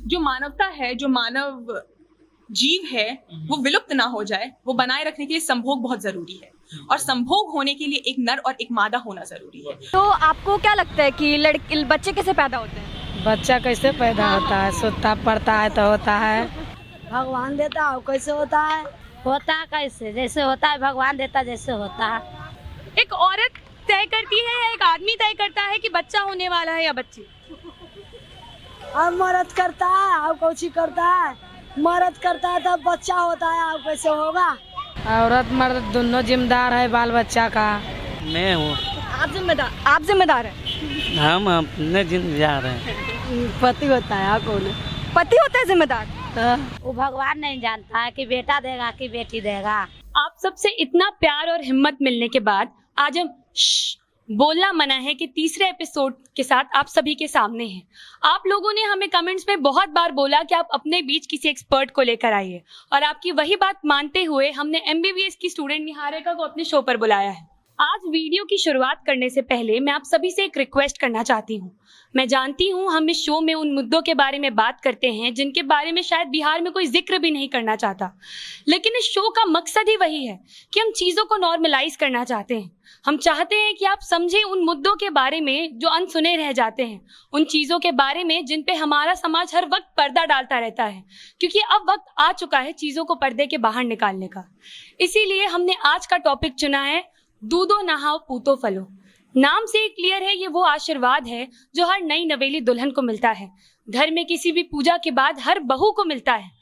जो मानवता है, जो मानव जीव है, वो विलुप्त ना हो जाए, वो बनाए रखने के लिए संभोग बहुत जरूरी है। और संभोग होने के लिए एक नर और एक मादा होना जरूरी है। तो आपको क्या लगता है कि बच्चे कैसे पैदा होते हैं? बच्चा कैसे पैदा होता है? सोता पड़ता है तो होता है। भगवान देता है, कैसे होता है? होता है कैसे? जैसे होता है भगवान देता, जैसे होता है। एक औरत तय करती है या एक आदमी तय करता है कि बच्चा होने वाला है या बच्ची? अब मर्द करता है, अब कौची करता है? मर्द करता है तब बच्चा होता है, अब कैसे होगा? औरत मर्द दोनों जिम्मेदार है बाल बच्चा का। मैं हूँ। आप जिम्मेदार हैं? हम अपने जिम्मेदार हैं। पति होता है, आप कौन? पति होता है जिम्मेदार? वो भगवान नहीं जानता है कि बेटा देगा कि बेटी देगा। आप सबसे इतना प्यार और हिम्मत मिलने के बाद आज हम बोलना मना है कि तीसरे एपिसोड के साथ आप सभी के सामने हैं। आप लोगों ने हमें कमेंट्स में बहुत बार बोला कि आप अपने बीच किसी एक्सपर्ट को लेकर आइए, और आपकी वही बात मानते हुए हमने MBBS की स्टूडेंट निहारिका को अपने शो पर बुलाया है। आज वीडियो की शुरुआत करने से पहले मैं आप सभी से एक रिक्वेस्ट करना चाहती हूँ। मैं जानती हूँ हम इस शो में उन मुद्दों के बारे में बात करते हैं जिनके बारे में शायद बिहार में कोई जिक्र भी नहीं करना चाहता, लेकिन इस शो का मकसद ही वही है कि हम चीज़ों को नॉर्मलाइज करना चाहते हैं। हम चाहते हैं कि आप समझें उन मुद्दों के बारे में जो अनसुने रह जाते हैं, उन चीज़ों के बारे में जिन पे हमारा समाज हर वक्त पर्दा डालता रहता है, क्योंकि अब वक्त आ चुका है चीज़ों को पर्दे के बाहर निकालने का। इसीलिए हमने आज का टॉपिक चुना है दूधो नहाओ पूतो फलो। नाम से ही क्लियर है, ये वो आशीर्वाद है जो हर नई नवेली दुल्हन को मिलता है, घर में किसी भी पूजा के बाद हर बहू को मिलता है।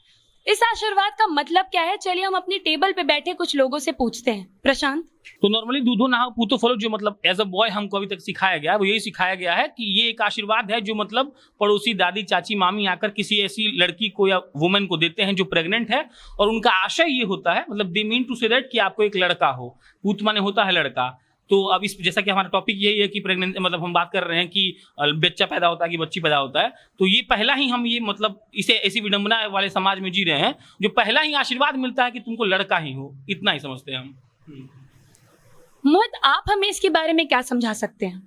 इस आशीर्वाद का मतलब क्या है, चलिए हम अपनी टेबल पे बैठे कुछ लोगों से पूछते हैं। प्रशांत। तो नॉर्मली दूधो नहाओ पूतो फलो जो मतलब एज अ बॉय हमको अभी तक सिखाया गया है, वो यही सिखाया गया है कि ये एक आशीर्वाद है जो मतलब पड़ोसी दादी चाची मामी आकर किसी ऐसी लड़की को या वुमेन को देते हैं जो प्रेग्नेंट है, और उनका आशय ये होता है, मतलब they mean to say that कि आपको एक लड़का हो। पूत माने होता है लड़का। तो अब इस जैसा कि हमारा टॉपिक यही है कि प्रेग्नेंट मतलब हम बात कर रहे हैं कि बच्चा पैदा होता है कि बच्ची पैदा होता है, तो ये पहला ही हम ये मतलब इसे ऐसी विडंबना वाले समाज में जी रहे हैं जो पहला ही आशीर्वाद मिलता है कि तुमको लड़का ही हो, इतना ही समझते हैं हम। मोहित, आप हमें इसके बारे में क्या समझा सकते हैं?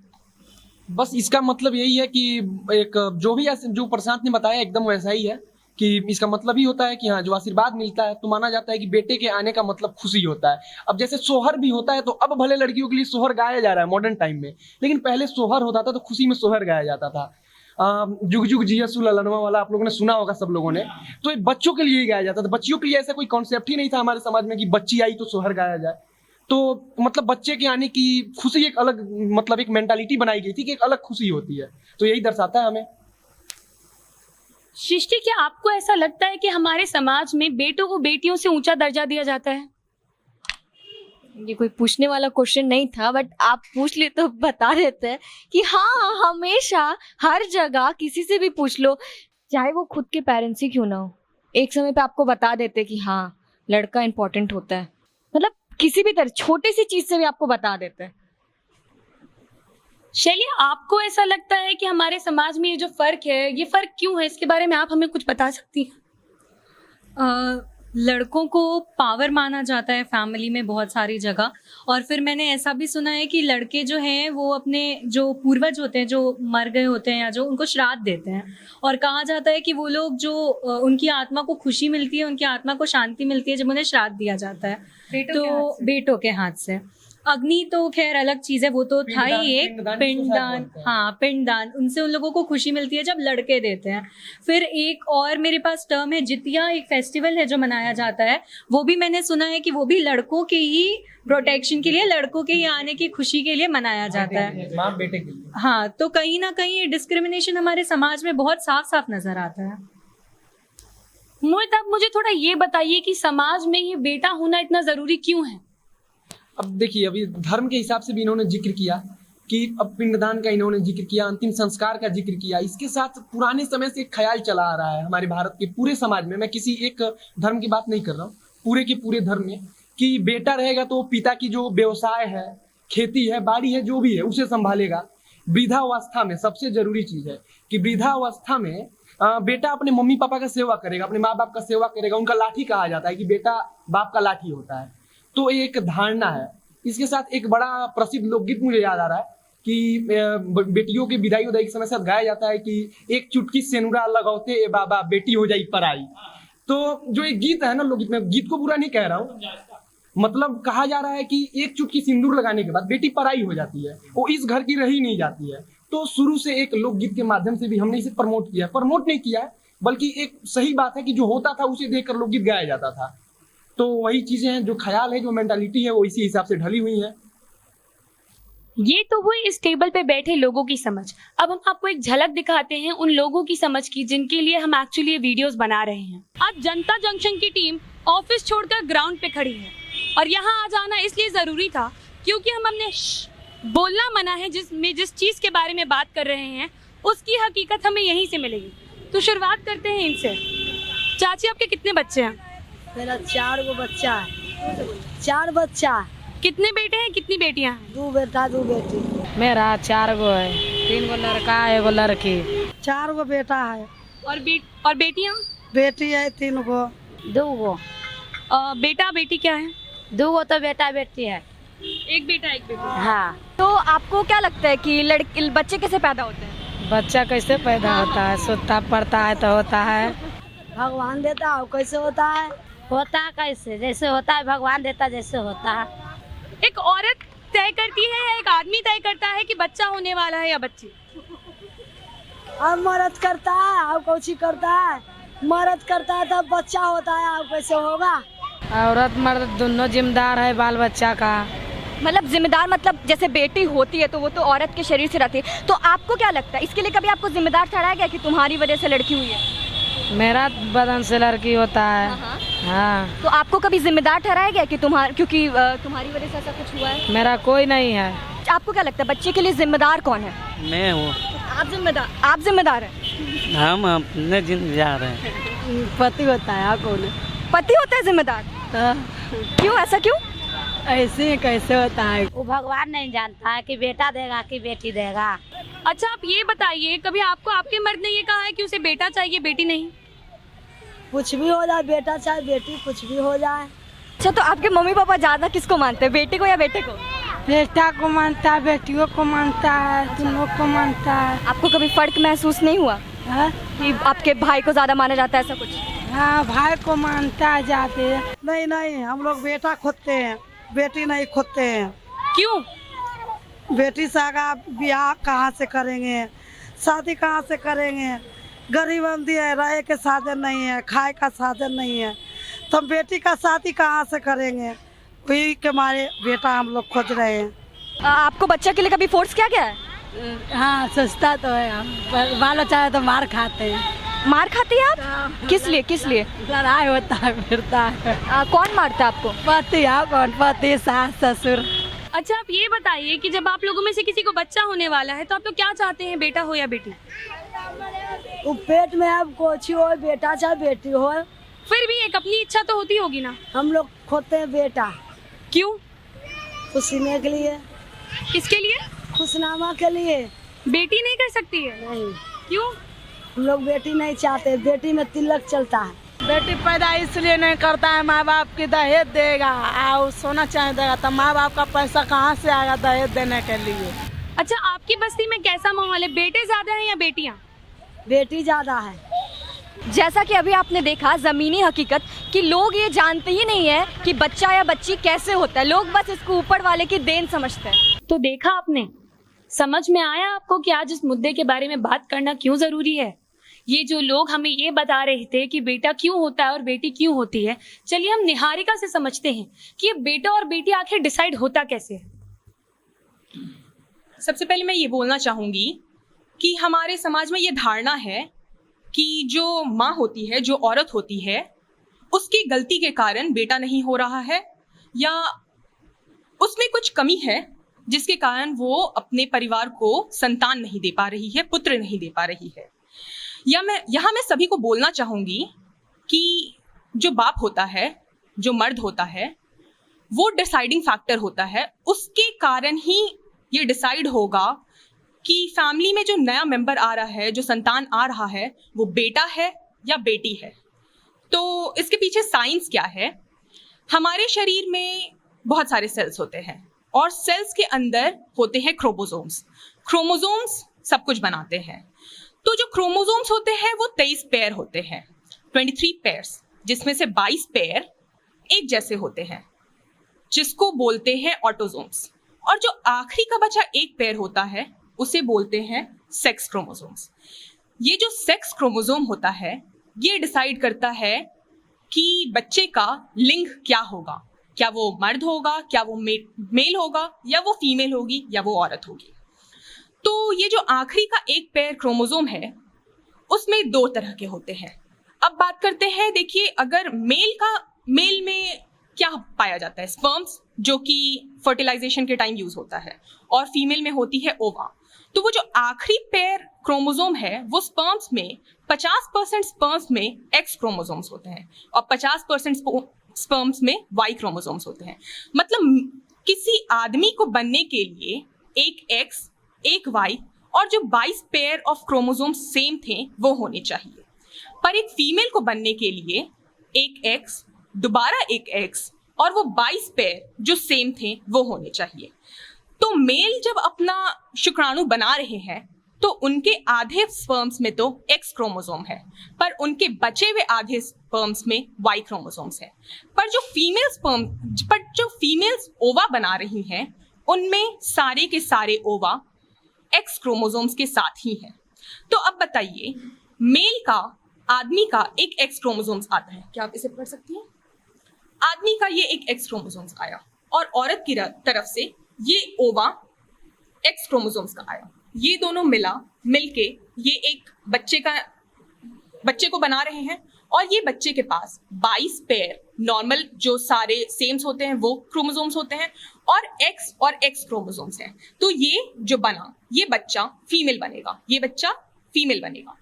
बस इसका मतलब यही है कि एक जो प्रशांत ने बताया एकदम वैसा ही है कि इसका मतलब ही होता है कि हाँ, जो आशीर्वाद मिलता है तो माना जाता है कि बेटे के आने का मतलब खुशी होता है। अब जैसे सोहर भी होता है, तो अब भले लड़कियों के लिए सोहर गाया जा रहा है मॉडर्न टाइम में, लेकिन पहले सोहर होता था तो खुशी में सोहर गाया जाता था। जुग जुग जिया सुललनवा वाला आप लोगों ने सुना होगा सब लोगों ने। तो बच्चों के लिए ही गाया जाता था, बच्चियों के लिए ऐसा कोई कॉन्सेप्ट ही नहीं था हमारे समाज में कि बच्ची आई तो सोहर गाया जाए। तो मतलब बच्चे के आने की खुशी एक अलग मतलब एक मेंटालिटी बनाई गई थी कि एक अलग खुशी होती है, तो यही दर्शाता है हमें। सृष्टि, क्या आपको ऐसा लगता है कि हमारे समाज में बेटों को बेटियों से ऊंचा दर्जा दिया जाता है? ये कोई पूछने वाला क्वेश्चन नहीं था, बट आप पूछ ले तो बता देते हैं कि हाँ, हमेशा हर जगह किसी से भी पूछ लो, चाहे वो खुद के पेरेंट्स ही क्यों ना हो, एक समय पे आपको बता देते कि हाँ, लड़का इम्पोर्टेंट होता है। मतलब किसी भी तरह छोटी सी चीज से भी आपको बता देते हैं। शैली, आपको ऐसा लगता है कि हमारे समाज में ये जो फर्क है, ये फर्क क्यों है? इसके बारे में आप हमें कुछ बता सकती हैं? लड़कों को पावर माना जाता है फैमिली में बहुत सारी जगह, और फिर मैंने ऐसा भी सुना है कि लड़के जो हैं वो अपने जो पूर्वज होते हैं, जो मर गए होते हैं या जो, उनको श्राद्ध देते हैं, और कहा जाता है कि वो लोग जो उनकी आत्मा को खुशी मिलती है, उनकी आत्मा को शांति मिलती है जब उन्हें श्राद्ध दिया जाता है। तो बेटों के हाथ से। अग्नि तो खैर अलग चीज है, वो तो था ही एक पिंडदान। हाँ, पिंडदान, उनसे उन लोगों को खुशी मिलती है जब लड़के देते हैं। फिर एक और मेरे पास टर्म है जितिया, एक फेस्टिवल है जो मनाया जाता है, वो भी मैंने सुना है कि वो भी लड़कों के ही प्रोटेक्शन के लिए, लड़कों के ही आने की खुशी के लिए मनाया जाता है, माँ बेटे के लिए। हाँ, तो कहीं ना कहीं डिस्क्रिमिनेशन हमारे समाज में बहुत साफ साफ नजर आता है। मोहित, आप मुझे थोड़ा ये बताइए कि समाज में ये बेटा होना इतना जरूरी क्यों है? अब देखिए, अभी धर्म के हिसाब से भी इन्होंने जिक्र किया कि अब पिंडदान का इन्होंने जिक्र किया, अंतिम संस्कार का जिक्र किया। इसके साथ पुराने समय से एक ख्याल चला आ रहा है हमारे भारत के पूरे समाज में, मैं किसी एक धर्म की बात नहीं कर रहा हूँ, पूरे के पूरे धर्म में, कि बेटा रहेगा तो पिता की जो व्यवसाय है, खेती है, बाड़ी है, जो भी है उसे संभालेगा। वृद्धावस्था में सबसे जरूरी चीज है कि वृद्धावस्था में बेटा अपने मम्मी पापा का सेवा करेगा, अपने माँ बाप का सेवा करेगा। उनका लाठी कहा जाता है कि बेटा बाप का लाठी होता है, तो एक धारणा है। इसके साथ एक बड़ा प्रसिद्ध लोकगीत मुझे याद आ रहा है कि बेटियों की विदाई उदाई के समय साथ गाया जाता है कि एक चुटकी सेनुरा लगाते ए बाबा बेटी हो जाई पराई। तो जो एक गीत है ना लोकगीत में, गीत को बुरा नहीं कह रहा हूँ, मतलब कहा जा रहा है कि एक चुटकी सिंदूर लगाने के बाद बेटी पराई हो जाती है, वो इस घर की रही नहीं जाती है। तो शुरू से एक लोकगीत के माध्यम से भी हमने इसे प्रमोट किया, प्रमोट नहीं किया बल्कि एक सही बात है कि जो होता था उसे देखकर लोकगीत गाया जाता था। तो वही चीजें हैं, जो ख्याल है, जो मेंटालिटी है, वो इसी हिसाब से ढली हुई है। ये तो हुई इस टेबल पे बैठे लोगों की समझ। अब हम आपको एक झलक दिखाते हैं उन लोगों की समझ की जिनके लिए हम एक्चुअली ये वीडियोस बना रहे हैं। आज जनता जंक्शन की टीम ऑफिस छोड़कर ग्राउंड पे खड़ी है और यहाँ आ जाना इसलिए जरूरी था क्योंकि हम हमने बोलना मना है, जिस चीज के बारे में बात कर रहे हैं उसकी हकीकत हमें यहीं से मिलेगी। तो शुरुआत करते हैं इनसे। चाची, आपके कितने बच्चे हैं? मेरा 4 गो बच्चा है, 4 बच्चा। कितने बेटे हैं, कितनी बेटियां हैं? 2 बेटा 2 बेटी। मेरा 4 गो है, 3 गो लड़का 1 गो लड़की। 4 गो बेटा है और बेटियां? बेटी है 3 गो। 2 गो। बेटा बेटी क्या है? 2 गो तो बेटा बेटी है। एक बेटा एक बेटी। हाँ। तो आपको क्या लगता है कि बच्चे कैसे पैदा होते हैं? बच्चा कैसे पैदा होता है? सोता पड़ता है तो होता है। भगवान देता है, कैसे होता है? होता है कैसे? जैसे होता है भगवान देता, जैसे होता है। एक औरत तय करती है या एक आदमी तय करता है कि बच्चा होने वाला है या बच्ची? अब मर्द करता है, अब कौची करता है? मर्द करता है तब बच्चा होता है, अब कैसे होगा? औरत मर्द दोनों जिम्मेदार है बाल बच्चा का। मतलब जिम्मेदार, मतलब जैसे बेटी होती है तो वो तो औरत के शरीर से रहती है, तो आपको क्या लगता है इसके लिए कभी आपको जिम्मेदार ठहराया गया कि तुम्हारी वजह से लड़की हुई है? मेरा बदन से लड़की होता है। हाँ। तो आपको कभी जिम्मेदार ठहराया गया कि क्योंकि तुम्हारी वजह से ऐसा कुछ हुआ है? मेरा कोई नहीं है। आपको क्या लगता है बच्चे के लिए जिम्मेदार कौन है? मैं हूँ। आप जिम्मेदार हैं? हम अपने जिम्मेदार हैं। पति होता है, कौन है? पति होता है जिम्मेदार? क्यों, ऐसा क्यों? ऐसे कैसे होता है? वो भगवान नहीं जानता है कि बेटा देगा कि बेटी देगा। अच्छा, आप ये बताइए, कभी आपको आपके मर्द ने ये कहा है कि उसे बेटा चाहिए बेटी नहीं? कुछ भी हो जाए, बेटा चाहे बेटी, कुछ भी हो जाए। अच्छा, तो आपके मम्मी पापा ज्यादा किसको मानते हैं, बेटे को या बेटे को? बेटा को मानता है, बेटियों को मानता है, दोनों को मानता है। आपको कभी फर्क महसूस नहीं हुआ कि आपके भाई को ज्यादा माना जाता है, ऐसा कुछ? हाँ, भाई को मानता है ज्यादा। नहीं, हम लोग बेटा खोजते हैं, बेटी नहीं खोजते हैं। क्यों? बेटी से आगा ब्याह कहाँ से करेंगे, शादी कहाँ से करेंगे? गरीब आदमी है, रहे के साधन नहीं है, खाए का साधन नहीं है, तो हम बेटी का शादी कहाँ से करेंगे? वही के मारे बेटा हम लोग खोज रहे हैं। आपको बच्चा के लिए कभी फोर्स किया गया है? हाँ, सोचता तो है, हम बालो चाहे तो मार खाते हैं। मार खाती है आप? किस लिए? लड़ाई होता है, फिरता है। कौन मारता है आपको? पति है, कौन पति, सास ससुर। अच्छा, आप ये बताइए कि जब आप लोगों में से किसी को बच्चा होने वाला है तो आप लोग क्या चाहते हैं, बेटा हो या बेटी? वो पेट में अब कोची हो, बेटा चाहे बेटी हो, फिर भी एक अपनी इच्छा तो होती होगी ना? हम लोग खोजते हैं बेटा। क्यों? खुशीने के लिए। किसके लिए? खुशनामा के लिए। बेटी नहीं कर सकती है? नहीं। क्यों? हम लोग बेटी नहीं चाहते, बेटी में तिलक चलता है। बेटी पैदा इसलिए नहीं करता है, माँ बाप की दहेज देगा और सोना चांदी देगा, तो माँ बाप का पैसा कहाँ से आएगा दहेज देने के लिए? अच्छा, आपकी बस्ती में कैसा माहौल है, बेटे ज्यादा हैं या बेटियां? बेटी ज्यादा है। जैसा कि अभी आपने देखा जमीनी हकीकत कि लोग ये जानते ही नहीं है कि बच्चा या बच्ची कैसे होता है, लोग बस इसको ऊपर वाले की देन समझते हैं। तो देखा आपने, समझ में आया आपको कि आज इस मुद्दे के बारे में बात करना क्यों जरूरी है? ये जो लोग हमें ये बता रहे थे कि बेटा क्यों होता है और बेटी क्यों होती है, चलिए हम निहारिका से समझते हैं कि ये बेटा और बेटी आखिर डिसाइड होता कैसे है। सबसे पहले मैं ये बोलना चाहूंगी कि हमारे समाज में ये धारणा है कि जो माँ होती है, जो औरत होती है, उसकी गलती के कारण बेटा नहीं हो रहा है या उसमें कुछ कमी है जिसके कारण वो अपने परिवार को संतान नहीं दे पा रही है, पुत्र नहीं दे पा रही है। या मैं सभी को बोलना चाहूंगी कि जो बाप होता है, जो मर्द होता है, वो डिसाइडिंग फैक्टर होता है। उसके कारण ही ये डिसाइड होगा कि फैमिली में जो नया मेंबर आ रहा है, जो संतान आ रहा है, वो बेटा है या बेटी है। तो इसके पीछे साइंस क्या है? हमारे शरीर में बहुत सारे सेल्स होते हैं, और सेल्स के अंदर होते हैं क्रोमोसोम्स। क्रोमोसोम्स सब कुछ बनाते हैं। तो जो क्रोमोसोम्स होते हैं वो 23 पेयर होते हैं, 23 पेयर्स, जिसमें से 22 पेयर एक जैसे होते हैं, जिसको बोलते हैं ऑटोसोम्स। और जो आखिरी का बचा एक पेयर होता है उसे बोलते हैं सेक्स क्रोमोसोम्स। ये जो सेक्स क्रोमोसोम होता है ये डिसाइड करता है कि बच्चे का लिंग क्या होगा, क्या वो मर्द होगा, क्या वो मेल होगा, या वो फीमेल होगी, या वो औरत होगी। तो ये जो आखिरी का एक पेयर क्रोमोसोम है उसमें 2 तरह के होते हैं। अब बात करते हैं, देखिए, अगर मेल में क्या पाया जाता है, स्पर्म्स, जो कि फर्टिलाइजेशन के टाइम यूज होता है, और फीमेल में होती है ओवा। तो वो जो आखिरी पेयर क्रोमोसोम है वो स्पर्म्स में 50% स्पर्म्स में एक्स क्रोमोसोम्स होते हैं और 50% स्पर्म्स में वाई क्रोमोसोम्स होते हैं। मतलब किसी आदमी को बनने के लिए एक एक्स, एक वाई और जो 22 पेयर ऑफ क्रोमोसोम्स सेम थे वो होने चाहिए। पर एक फीमेल को बनने के लिए एक एक्स, दोबारा एक एक्स और वो 22 पेयर जो सेम थे वो होने चाहिए। तो मेल जब अपना शुक्राणु बना रहे हैं तो उनके आधे स्पर्म्स में तो एक्स क्रोमोसोम है, पर उनके बचे हुए आधे स्पर्म्स में वाई क्रोमोसोम्स है। पर जो फीमेल्स ओवा बना रही हैं उनमें सारे के सारे ओवा एक्स क्रोमोसोम्स के साथ ही हैं। तो अब बताइए, मेल का, आदमी का एक एक्स क्रोमोसोम्स आता है, क्या आप इसे पढ़ सकती हैं? आदमी का ये एक एक्स क्रोमोसोम्स आया और औरत की तरफ से ये ओवा एक्स क्रोमोसोम्स का आया। ये दोनों मिलके ये एक बच्चे को बना रहे हैं और ये बच्चे के पास 22 पेयर नॉर्मल जो सारे सेम्स होते हैं वो क्रोमोसोम्स होते हैं और एक्स क्रोमोसोम्स हैं। तो ये जो बना, ये बच्चा फीमेल बनेगा, ये बच्चा फीमेल बनेगा।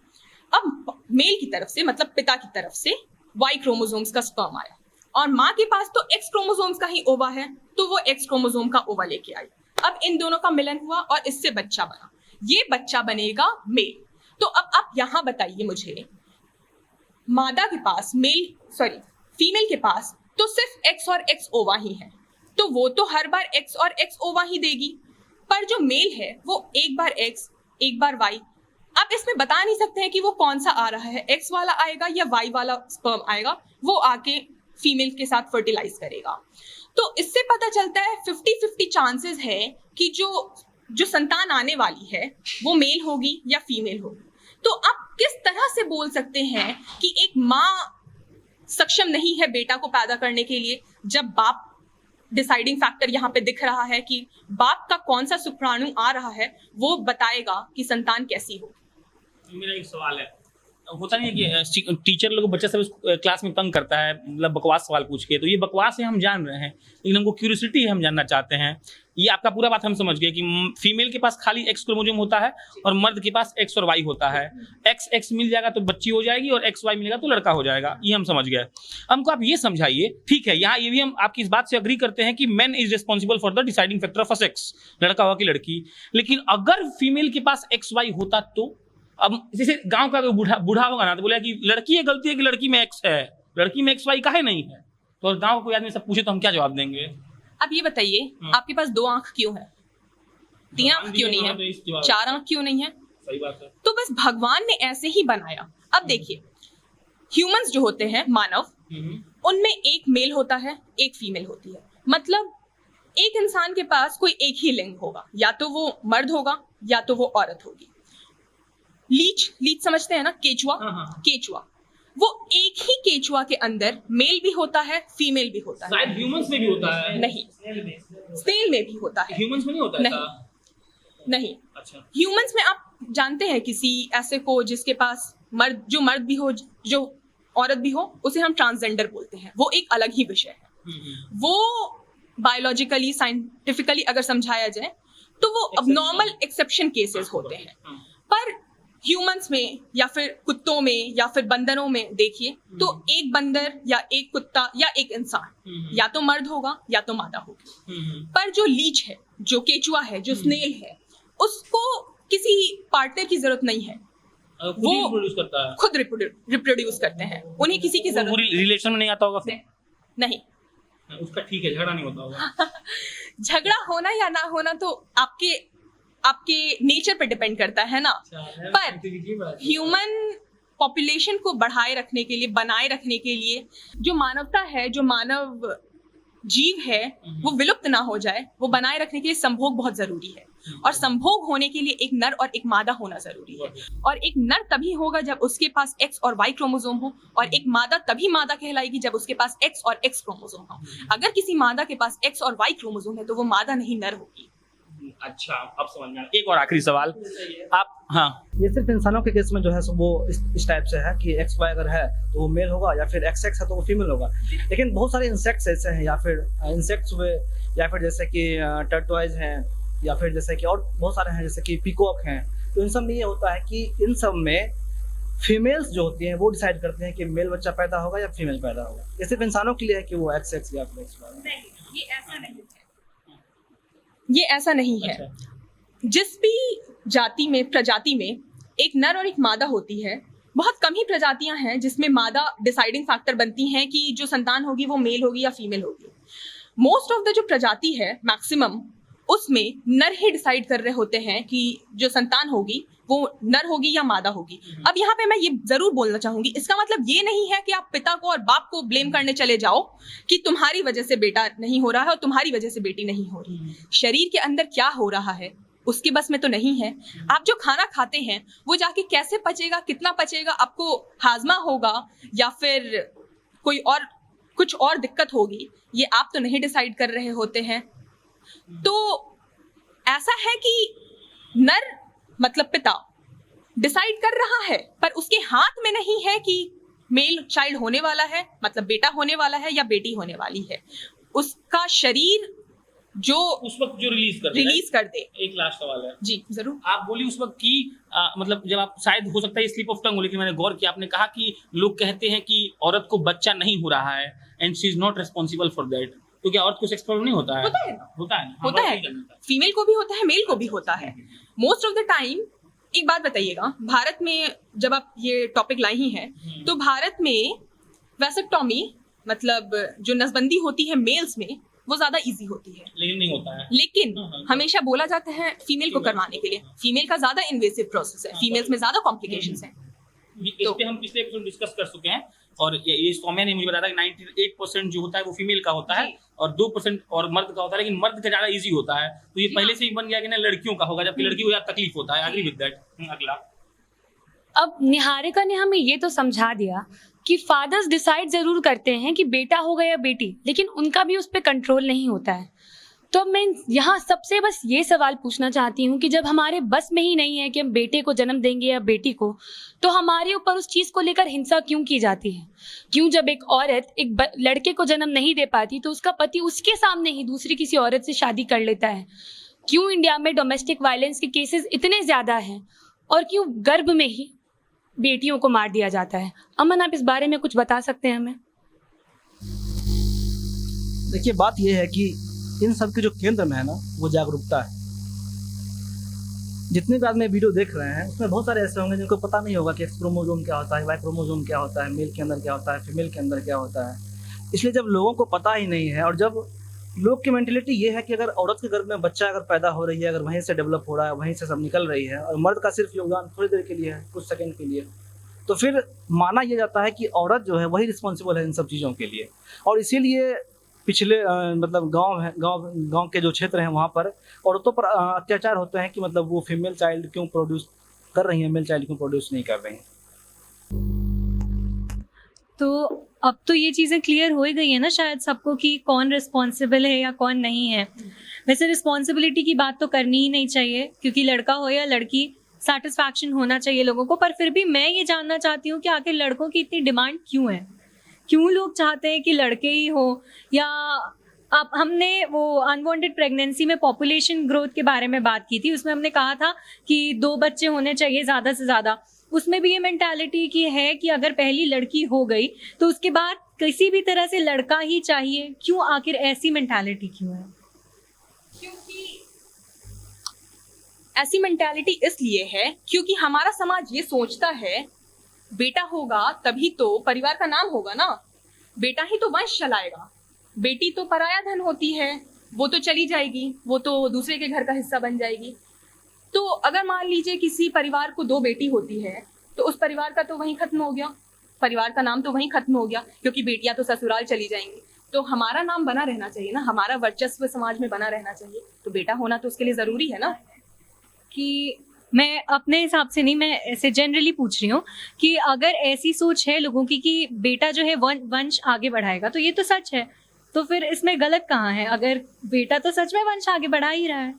अब मेल की तरफ से, मतलब पिता की तरफ से, वाई क्रोमोसोम्स का स्पर्म आया और माँ के पास तो एक्स क्रोमोसोम्स का ही ओवा है, तो वो एक्स क्रोमोसोम का ओवा लेके आई। अब इन दोनों का मिलन हुआ और इससे बच्चा बना, ये बच्चा बनेगा मेल। तो अब आप यहां बताइए मुझे, मादा के पास फीमेल के पास तो सिर्फ एक्स और एक्स ओवा ही है, तो वो तो हर बार एक्स और एक्स ओवा ही देगी। पर जो मेल है वो एक बार एक्स, एक बार वाई। आप इसमें बता नहीं सकते हैं कि वो कौन सा आ रहा है, एक्स वाला आएगा या वाई वाला स्पर्म आएगा, वो आके फीमेल के साथ फर्टिलाइज करेगा। तो इससे पता चलता है 50-50 चांसेस है कि जो संतान आने वाली है वो मेल होगी या फीमेल होगी। तो आप किस तरह से बोल सकते हैं कि एक माँ सक्षम नहीं है बेटा को पैदा करने के लिए, जब बाप डिसाइडिंग फैक्टर यहाँ पे दिख रहा है कि बाप का कौन सा शुक्राणु आ रहा है वो बताएगा कि संतान कैसी होगी। मेरा एक सवाल है, होता नहीं है कि टीचर लोग बच्चा सब क्लास में तंग करता है, मतलब बकवास सवाल पूछ के, तो ये बकवास है हम जान रहे हैं, लेकिन हमको क्यूरियोसिटी है, हम जानना चाहते हैं। ये आपका पूरा बात हम समझ गए कि फीमेल के पास खाली एक्स क्रोमोसोम होता है और मर्द के पास एक्स और वाई होता है। एक्स मिल जाएगा तो बच्ची हो जाएगी और एक्स वाई मिलेगा तो लड़का हो जाएगा, ये हम समझ गए। हमको आप ये समझाइए, ठीक है, यहाँ ये भी हम आपकी इस बात से अग्री करते हैं कि man is responsible for the deciding factor of a sex, लड़का हो कि लड़की। लेकिन अगर फीमेल के पास एक्स वाई होता तो, अब जैसे गांव का बूढ़ा होगा ना तो बोला कि लड़की है गलती है कि लड़की में एक्स है, लड़की में एक्स वाई काहे नहीं है, तो गांव का कोई आदमी सब पूछे तो हम क्या जवाब देंगे? अब ये बताइए, आपके पास 2 आंख क्यों है, 3 आंख क्यों नहीं है, 4 आंख क्यों नहीं है? सही बात है। तो बस भगवान ने ऐसे ही बनाया। अब देखिए, ह्यूमंस जो होते हैं, मानव, उनमें एक मेल होता है, एक फीमेल होती है। मतलब एक इंसान के पास कोई एक ही लिंग होगा, या तो वो मर्द होगा या तो वो औरत होगी। लीच समझते हैं ना, केचुआ, केचुआ, वो एक ही केचुआ के अंदर मेल भी होता है, फीमेल भी होता है। शायद ह्यूमंस में भी होता है। नहीं, स्नेल में भी होता है। ह्यूमंस में नहीं होता है? नहीं। अच्छा। ह्यूमंस में आप जानते हैं किसी ऐसे को जिसके पास मर्द भी हो, जो औरत भी हो, उसे हम ट्रांसजेंडर बोलते हैं, वो एक अलग ही विषय है। वो बायोलॉजिकली, साइंटिफिकली अगर समझाया जाए तो वो अबनॉर्मल एक्सेप्शन केसेस होते हैं। पर ह्यूमंस में या फिर कुत्तों में या फिर बंदरों में देखिए तो एक बंदर या एक कुत्ता या एक इंसान या तो मर्द होगा या तो मादा होगी। पर जो लीच है, जो केचुआ है, जो स्नेल है, उसको किसी पार्टनर की जरूरत नहीं है, वो खुद रिप्रोड्यूस करते हैं, उन्हें किसी की जरूरत रिलेशन में नहीं आता होगा फिर? नहीं, उसका ठीक है, झगड़ा नहीं होता होगा। झगड़ा होना या ना होना तो आपके आपके नेचर पे डिपेंड करता है ना, पर ह्यूमन पॉपुलेशन को बढ़ाए रखने के लिए, बनाए रखने के लिए, जो मानवता है, जो मानव जीव है वो विलुप्त ना हो जाए, वो बनाए रखने के लिए संभोग बहुत जरूरी है। और संभोग होने के लिए एक नर और एक मादा होना जरूरी है। और एक नर तभी होगा जब उसके पास एक्स और वाई क्रोमोसोम हो, और एक मादा तभी मादा कहलाएगी जब उसके पास एक्स और एक्स क्रोमोसोम हो। अगर किसी मादा के पास एक्स और वाई क्रोमोसोम है तो वो मादा नहीं, नर होगी। अच्छा, अब समझ में आया। एक और आखिरी सवाल आप। हाँ, ये सिर्फ इंसानों के केस में जो है सो वो इस टाइप से है कि एक्स वाई अगर है तो वो मेल होगा, या फिर एक्स एक्स है तो वो फीमेल होगा। लेकिन बहुत सारे इंसेक्ट्स ऐसे हैं, या फिर इंसेक्ट्स हुए, या फिर जैसे कि टर्टवाइज हैं, या फिर जैसे कि और बहुत सारे हैं जैसे कि पीकॉक हैं। तो इन सब में ये होता है कि इन सब में फीमेल्स जो होती हैं वो डिसाइड करते हैं कि मेल बच्चा पैदा होगा या फीमेल पैदा होगा। ये सिर्फ इंसानों के लिए है कि वो एक्स एक्स या फिर एक्स वाई। ये ऐसा नहीं है, ये ऐसा नहीं है। जिस भी जाति में, प्रजाति में एक नर और एक मादा होती है, बहुत कम ही प्रजातियां हैं जिसमें मादा डिसाइडिंग फैक्टर बनती हैं कि जो संतान होगी वो मेल होगी या फीमेल होगी। मोस्ट ऑफ द जो प्रजाति है, मैक्सिमम, उसमें नर ही डिसाइड कर रहे होते हैं कि जो संतान होगी वो नर होगी या मादा होगी। अब यहाँ पे मैं ये जरूर बोलना चाहूंगी, इसका मतलब ये नहीं है कि आप पिता को और बाप को ब्लेम करने चले जाओ कि तुम्हारी वजह से बेटा नहीं हो रहा है और तुम्हारी वजह से बेटी नहीं हो रही। शरीर के अंदर क्या हो रहा है उसके बस में तो नहीं है। आप जो खाना खाते हैं वो जाके कैसे पचेगा, कितना पचेगा, आपको हाजमा होगा या फिर कोई और कुछ और दिक्कत होगी, ये आप तो नहीं डिसाइड कर रहे होते हैं। तो ऐसा है कि नर मतलब पिता डिसाइड कर रहा है, पर उसके हाथ में नहीं है कि मेल चाइल्ड होने वाला है, मतलब बेटा होने वाला है या बेटी होने वाली है। उसका शरीर जो उस वक्त जो रिलीज कर दे। एक लास्ट सवाल है जी जरूर। आप बोली उस वक्त की मतलब जब आप, शायद हो सकता है स्लिप ऑफ टंग हो, लेकिन मैंने गौर किया, आपने कहा कि लोग कहते हैं कि औरत को बच्चा नहीं हो रहा है and she is not responsible for that. तो क्या औरत को सेक्स प्रॉब्लम नहीं होता है? होता है, होता है। फीमेल को भी होता है, मेल को भी होता है मोस्ट ऑफ द टाइम। एक बात बताइएगा, भारत में जब आप ये टॉपिक लाई ही हैं तो भारत में वैसेक्टॉमी मतलब जो नसबंदी होती है मेल्स में वो ज्यादा इजी होती है, लेकिन नहीं होता है। लेकिन हमेशा बोला जाता है फीमेल को करवाने के लिए। फीमेल का ज्यादा इन्वेसिव प्रोसेस है, फीमेल्स में ज्यादा कॉम्प्लिकेशंस हैं। इस पे हम पिछले एपिसोड डिस्कस कर चुके हैं, और ये सौम्या ने मुझे बताया था कि 98% जो होता है वो फीमेल का होता है और 2% और मर्द का होता है, लेकिन मर्द का ज्यादा इजी होता है। तो ये पहले से ही बन गया कि ना लड़कियों का होगा, जबकि लड़की को ज्यादा तकलीफ होता है। Agree with that. अगला, अब निहारिका ने हमें ये तो समझा दिया कि फादर्स डिसाइड जरूर करते हैं कि बेटा होगा या बेटी, लेकिन उनका भी उस पर कंट्रोल नहीं होता है। तो अब मैं यहाँ सबसे बस ये सवाल पूछना चाहती हूँ कि जब हमारे बस में ही नहीं है कि हम बेटे को जन्म देंगे या बेटी को, तो हमारे ऊपर उस चीज़ को लेकर हिंसा क्यों की जाती है? क्यों जब एक औरत एक लड़के को जन्म नहीं दे पाती तो उसका पति उसके सामने ही दूसरी किसी औरत से शादी कर लेता है? क्यों इंडिया में डोमेस्टिक वायलेंस के केसेस इतने ज़्यादा हैं? और क्यों गर्भ में ही बेटियों को मार दिया जाता है? अमन, आप इस बारे में कुछ बता सकते हैं हमें? देखिए, बात यह है कि इन सब के जो केंद्र में है ना वो जागरूकता है। जितने भी आदमी वीडियो देख रहे हैं उसमें बहुत सारे ऐसे होंगे जिनको पता नहीं होगा कि एक्स क्रोमोसोम क्या होता है, वाई क्रोमोसोम क्या होता है, मेल के अंदर क्या होता है, फीमेल के अंदर क्या होता है। इसलिए जब लोगों को पता ही नहीं है, और जब लोग की मेंटेलिटी ये है कि अगर औरत के गर्भ में बच्चा अगर पैदा हो रही है, अगर वहीं से डेवलप हो रहा है, वहीं से सब निकल रही है, और मर्द का सिर्फ योगदान थोड़ी देर के लिए है, कुछ सेकंड के लिए, तो फिर माना यह जाता है कि औरत जो है वही रिस्पॉन्सिबल है इन सब चीज़ों के लिए। और इसीलिए पिछले मतलब गांव के जो क्षेत्र हैं वहाँ पर औरतों पर अत्याचार होते हैं कि मतलब वो फीमेल चाइल्ड क्यों प्रोड्यूस कर रही हैं, मेल चाइल्ड क्यों प्रोड्यूस नहीं कर रही हैं। तो अब तो ये चीज़ें क्लियर हो ही गई है ना शायद सबको कि कौन रिस्पॉन्सिबल है या कौन नहीं है। वैसे रिस्पॉन्सिबिलिटी की बात तो करनी ही नहीं चाहिए, क्योंकि लड़का हो या लड़की सेटिस्फैक्शन होना चाहिए लोगों को। पर फिर भी मैं ये जानना चाहती हूँ कि आखिर लड़कों की इतनी डिमांड क्यों है? क्यों लोग चाहते हैं कि लड़के ही हो? या अब हमने वो अनवांटेड प्रेगनेंसी में पॉपुलेशन ग्रोथ के बारे में बात की थी, उसमें हमने कहा था कि 2 बच्चे होने चाहिए ज़्यादा से ज़्यादा। उसमें भी ये मेंटालिटी की है कि अगर पहली लड़की हो गई तो उसके बाद किसी भी तरह से लड़का ही चाहिए। क्यों? आखिर ऐसी मेंटालिटी क्यों है? क्योंकि ऐसी मेंटालिटी इसलिए है क्योंकि हमारा समाज ये सोचता है बेटा होगा तभी तो परिवार का नाम होगा ना, बेटा ही तो वंश चलाएगा, बेटी तो पराया धन होती है, वो तो चली जाएगी, वो तो दूसरे के घर का हिस्सा बन जाएगी। तो अगर मान लीजिए किसी परिवार को 2 बेटी होती है तो उस परिवार का तो वहीं खत्म हो गया, परिवार का नाम तो वहीं खत्म हो गया, क्योंकि बेटियां तो ससुराल चली जाएंगी। तो हमारा नाम बना रहना चाहिए ना, हमारा वर्चस्व समाज में बना रहना चाहिए, तो बेटा होना तो उसके लिए जरूरी है ना। कि मैं अपने हिसाब से नहीं, मैं ऐसे जनरली पूछ रही हूँ कि अगर ऐसी सोच है लोगों की कि बेटा जो है वंश आगे बढ़ाएगा, तो ये तो सच है, तो फिर इसमें गलत कहाँ है? अगर बेटा तो सच में वंश आगे बढ़ा ही रहा है,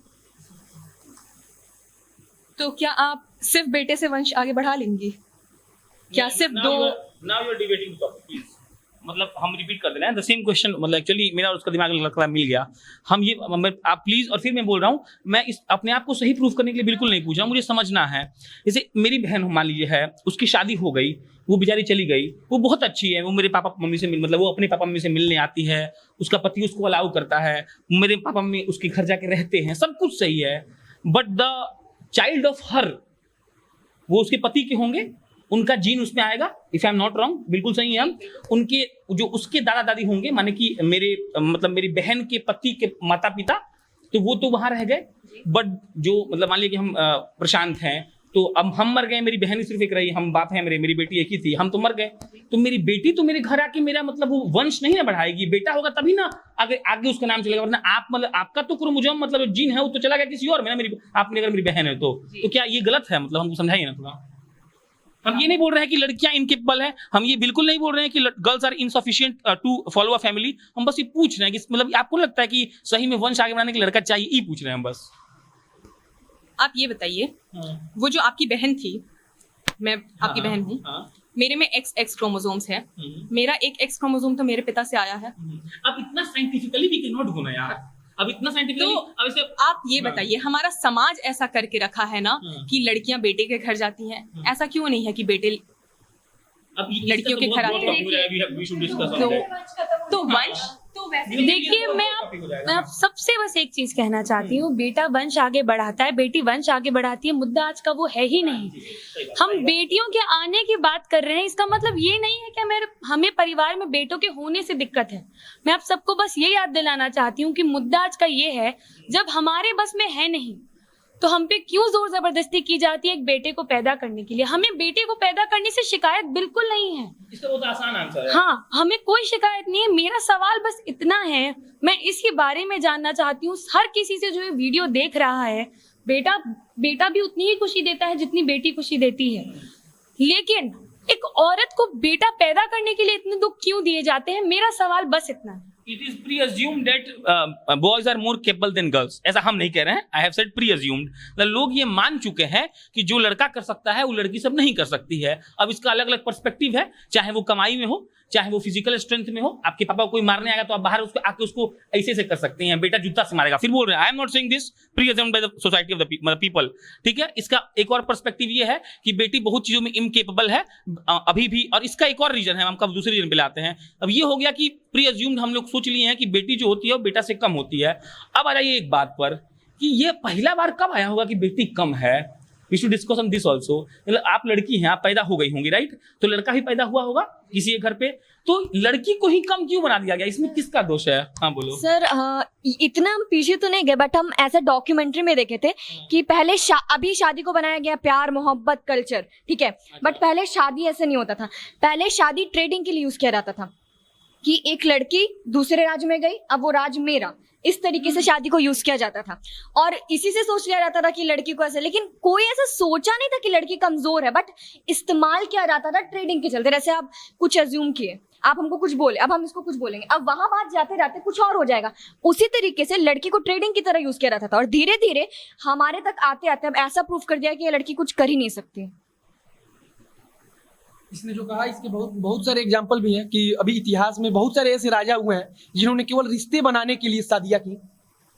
तो क्या आप सिर्फ बेटे से वंश आगे बढ़ा लेंगी? क्या सिर्फ 2? Now you are debating topic, please. मतलब हम रिपीट कर दे रहे हैं द सेम क्वेश्चन, मतलब एक्चुअली मेरा और उसका दिमाग लगता मिल गया। हम ये आप प्लीज, और फिर मैं बोल रहा हूँ, मैं इस अपने आप को सही प्रूफ करने के लिए बिल्कुल नहीं पूछ रहा हूँ, मुझे समझना है। जैसे मेरी बहन मान लीजिए है, उसकी शादी हो गई, वो बेचारी चली गई, वो बहुत अच्छी है, वो मेरे पापा मम्मी से मतलब वो अपने पापा मम्मी से मिलने आती है, उसका पति उसको अलाउ करता है, मेरे पापा मम्मी उसके घर जाके रहते हैं, सब कुछ सही है। But the child of her, वो उसके पति के होंगे, उनका जीन उसमें आएगा, if I am not wrong, बिल्कुल सही है हम। उनके जो उसके दादा दादी होंगे, माने कि मेरे मतलब मेरी बहन के पति के माता पिता, तो वो तो वहां रह गए। बट जो मतलब मान लीजिए कि हम प्रशांत हैं, तो अब हम मर गए, मेरी बहन ही सिर्फ एक रही, हम बाप है मेरी बेटी एक ही थी, हम तो मर गए, तो मेरी बेटी तो मेरे घर आके मेरा मतलब वो वंश नहीं ना बढ़ाएगी, बेटा होगा तभी ना आगे उसका नाम चलेगा, वरना आप मतलब आपका तो क्रोमोसोम मतलब जीन है वो तो चला गया किसी और में ना। मेरी आपने अगर मेरी बहन है तो क्या ये गलत है? मतलब हमको समझाइए ना थोड़ा। हम ये नहीं बोल रहे हैं कि लड़कियां इनकेपेबल हैं, हम ये बिल्कुल नहीं बोल रहे हैं कि girls are insufficient to follow a family. हम बस ये पूछ रहे हैं कि मतलब आपको लगता है कि सही में वंश आगे बढ़ाने के लिए लड़का चाहिए, ये पूछ रहे हैं हम बस। आप ये बताइए, वो जो आपकी बहन थी, मैं आपकी बहन हूँ, मेरे में XX क्रोमोसोम्स है, मेरा एक X क्रोमोसोम तो मेरे पिता से आया है। अब इतना साइंटिफिकली भी कैन नॉट होना यार, अब इतना साइंटिफिकली तो अब इसे आप ये बताइए, हमारा समाज ऐसा करके रखा है ना कि लड़कियां बेटे के घर जाती हैं, ऐसा क्यों नहीं है कि बेटे अब लड़कियों के घर आते हैं? तो वंश तो वैसे देखिए, मैं आप सबसे बस एक चीज कहना चाहती हूँ, बेटा वंश आगे बढ़ाता है, बेटी वंश आगे बढ़ाती है, मुद्दा आज का वो है ही नहीं। हम बेटियों के आने की बात कर रहे हैं, इसका मतलब ये नहीं है कि हमें परिवार में बेटों के होने से दिक्कत है। मैं आप सबको बस ये याद दिलाना चाहती हूँ कि मुद्दा आज का ये है, जब हमारे बस में है नहीं तो हम पे क्यों जोर जबरदस्ती की जाती है एक बेटे को पैदा करने के लिए। हमें बेटे को पैदा करने से शिकायत बिल्कुल नहीं है, इसका बहुत आसान आंसर है। हाँ, हमें कोई शिकायत नहीं है। मेरा सवाल बस इतना है, मैं इसके बारे में जानना चाहती हूँ हर किसी से जो ये वीडियो देख रहा है, बेटा भी उतनी ही खुशी देता है जितनी बेटी खुशी देती है, लेकिन एक औरत को बेटा पैदा करने के लिए इतने दुख क्यों दिए जाते हैं? मेरा सवाल बस इतना है। It is pre-assumed that boys are more capable than girls. ऐसा हम नहीं कह रहे हैं, I have said pre-assumed. लोग ये मान चुके हैं कि जो लड़का कर सकता है वो लड़की सब नहीं कर सकती है। अब इसका अलग अलग पर्सपेक्टिव है, चाहे वो कमाई में हो, चाहे वो फिजिकल स्ट्रेंथ में हो। आपके पापा को कोई मारने आएगा तो आप बाहर उसको आके उसको ऐसे से कर सकते हैं, बेटा जूता से मारेगा। फिर बोल रहे हैं, I am not saying this, pre-assumed by the society of the people, ठीक है। इसका एक और पर्सपेक्टिव ये है कि बेटी बहुत चीजों में इनकेपेबल है अभी भी, और इसका एक और रीजन है, हम कब दूसरे रीजन पे लाते हैं। अब ये हो गया कि प्री-अज्यूम्ड हम लोग सोच लिए हैं कि बेटी जो होती है वो बेटा से कम होती है। अब आ जाइए एक बात पर कि ये पहला बार कब आया होगा कि बेटी कम है। We should discuss on this also. मतलब आप लड़की हैं, आप पैदा हो गई होंगी, राइट? तो लड़का भी पैदा हुआ होगा किसी एक घर पे, तो लड़की को ही कम क्यों बना दिया गया? इसमें किसका दोष है? हाँ बोलो सर। इतना हम पीछे तो नहीं गए, बट हम ऐसा डॉक्यूमेंट्री में देखे थे कि पहले अभी शादी को बनाया गया प्यार मोहब्बत कल्चर, ठीक है, बट पहले शादी ऐसे नहीं होता था। पहले शादी ट्रेडिंग के लिए यूज किया जाता था कि एक लड़की दूसरे राज्य में गई, अब वो राज्य मेरा, इस तरीके से शादी को यूज किया जाता था। और इसी से सोच लिया जाता था कि लड़की को ऐसे, लेकिन कोई ऐसा सोचा नहीं था कि लड़की कमजोर है, बट इस्तेमाल किया जाता था ट्रेडिंग के चलते। जैसे आप कुछ अज्यूम किए, आप हमको कुछ बोले, अब हम इसको कुछ बोलेंगे, अब वहां बात जाते जाते कुछ और हो जाएगा। उसी तरीके से लड़की को ट्रेडिंग की तरह यूज किया जाता था, और धीरे धीरे हमारे तक आते आते अब ऐसा प्रूफ कर दिया कि ये लड़की कुछ कर ही नहीं सकती। इसने जो कहा, इसके बहुत सारे एग्जाम्पल भी हैं कि अभी इतिहास में बहुत सारे ऐसे राजा हुए हैं जिन्होंने केवल रिश्ते बनाने के लिए शादियां की।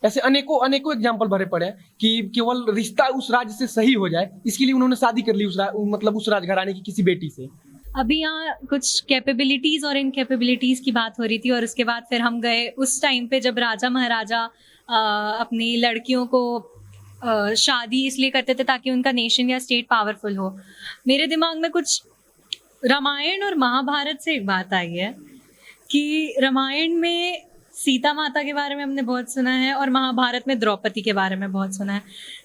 ऐसे अनेकों एग्जाम्पल भरे पड़े हैं कि केवल रिश्ता उस राज्य से सही हो जाए, इसके लिए उन्होंने शादी कर ली उस राजघराने की किसी बेटी से। अभी यहाँ कुछ कैपेबिलिटीज और इनकैपेबिलिटीज की बात हो रही थी, और उसके बाद फिर हम गए उस टाइम पे जब राजा महाराजा अपनी लड़कियों को शादी इसलिए करते थे ताकि उनका नेशन या स्टेट पावरफुल हो। मेरे दिमाग में कुछ रामायण और महाभारत से एक बात आई है कि रामायण में सीता माता के बारे में हमने बहुत सुना है और महाभारत में द्रौपदी के बारे में बहुत सुना है।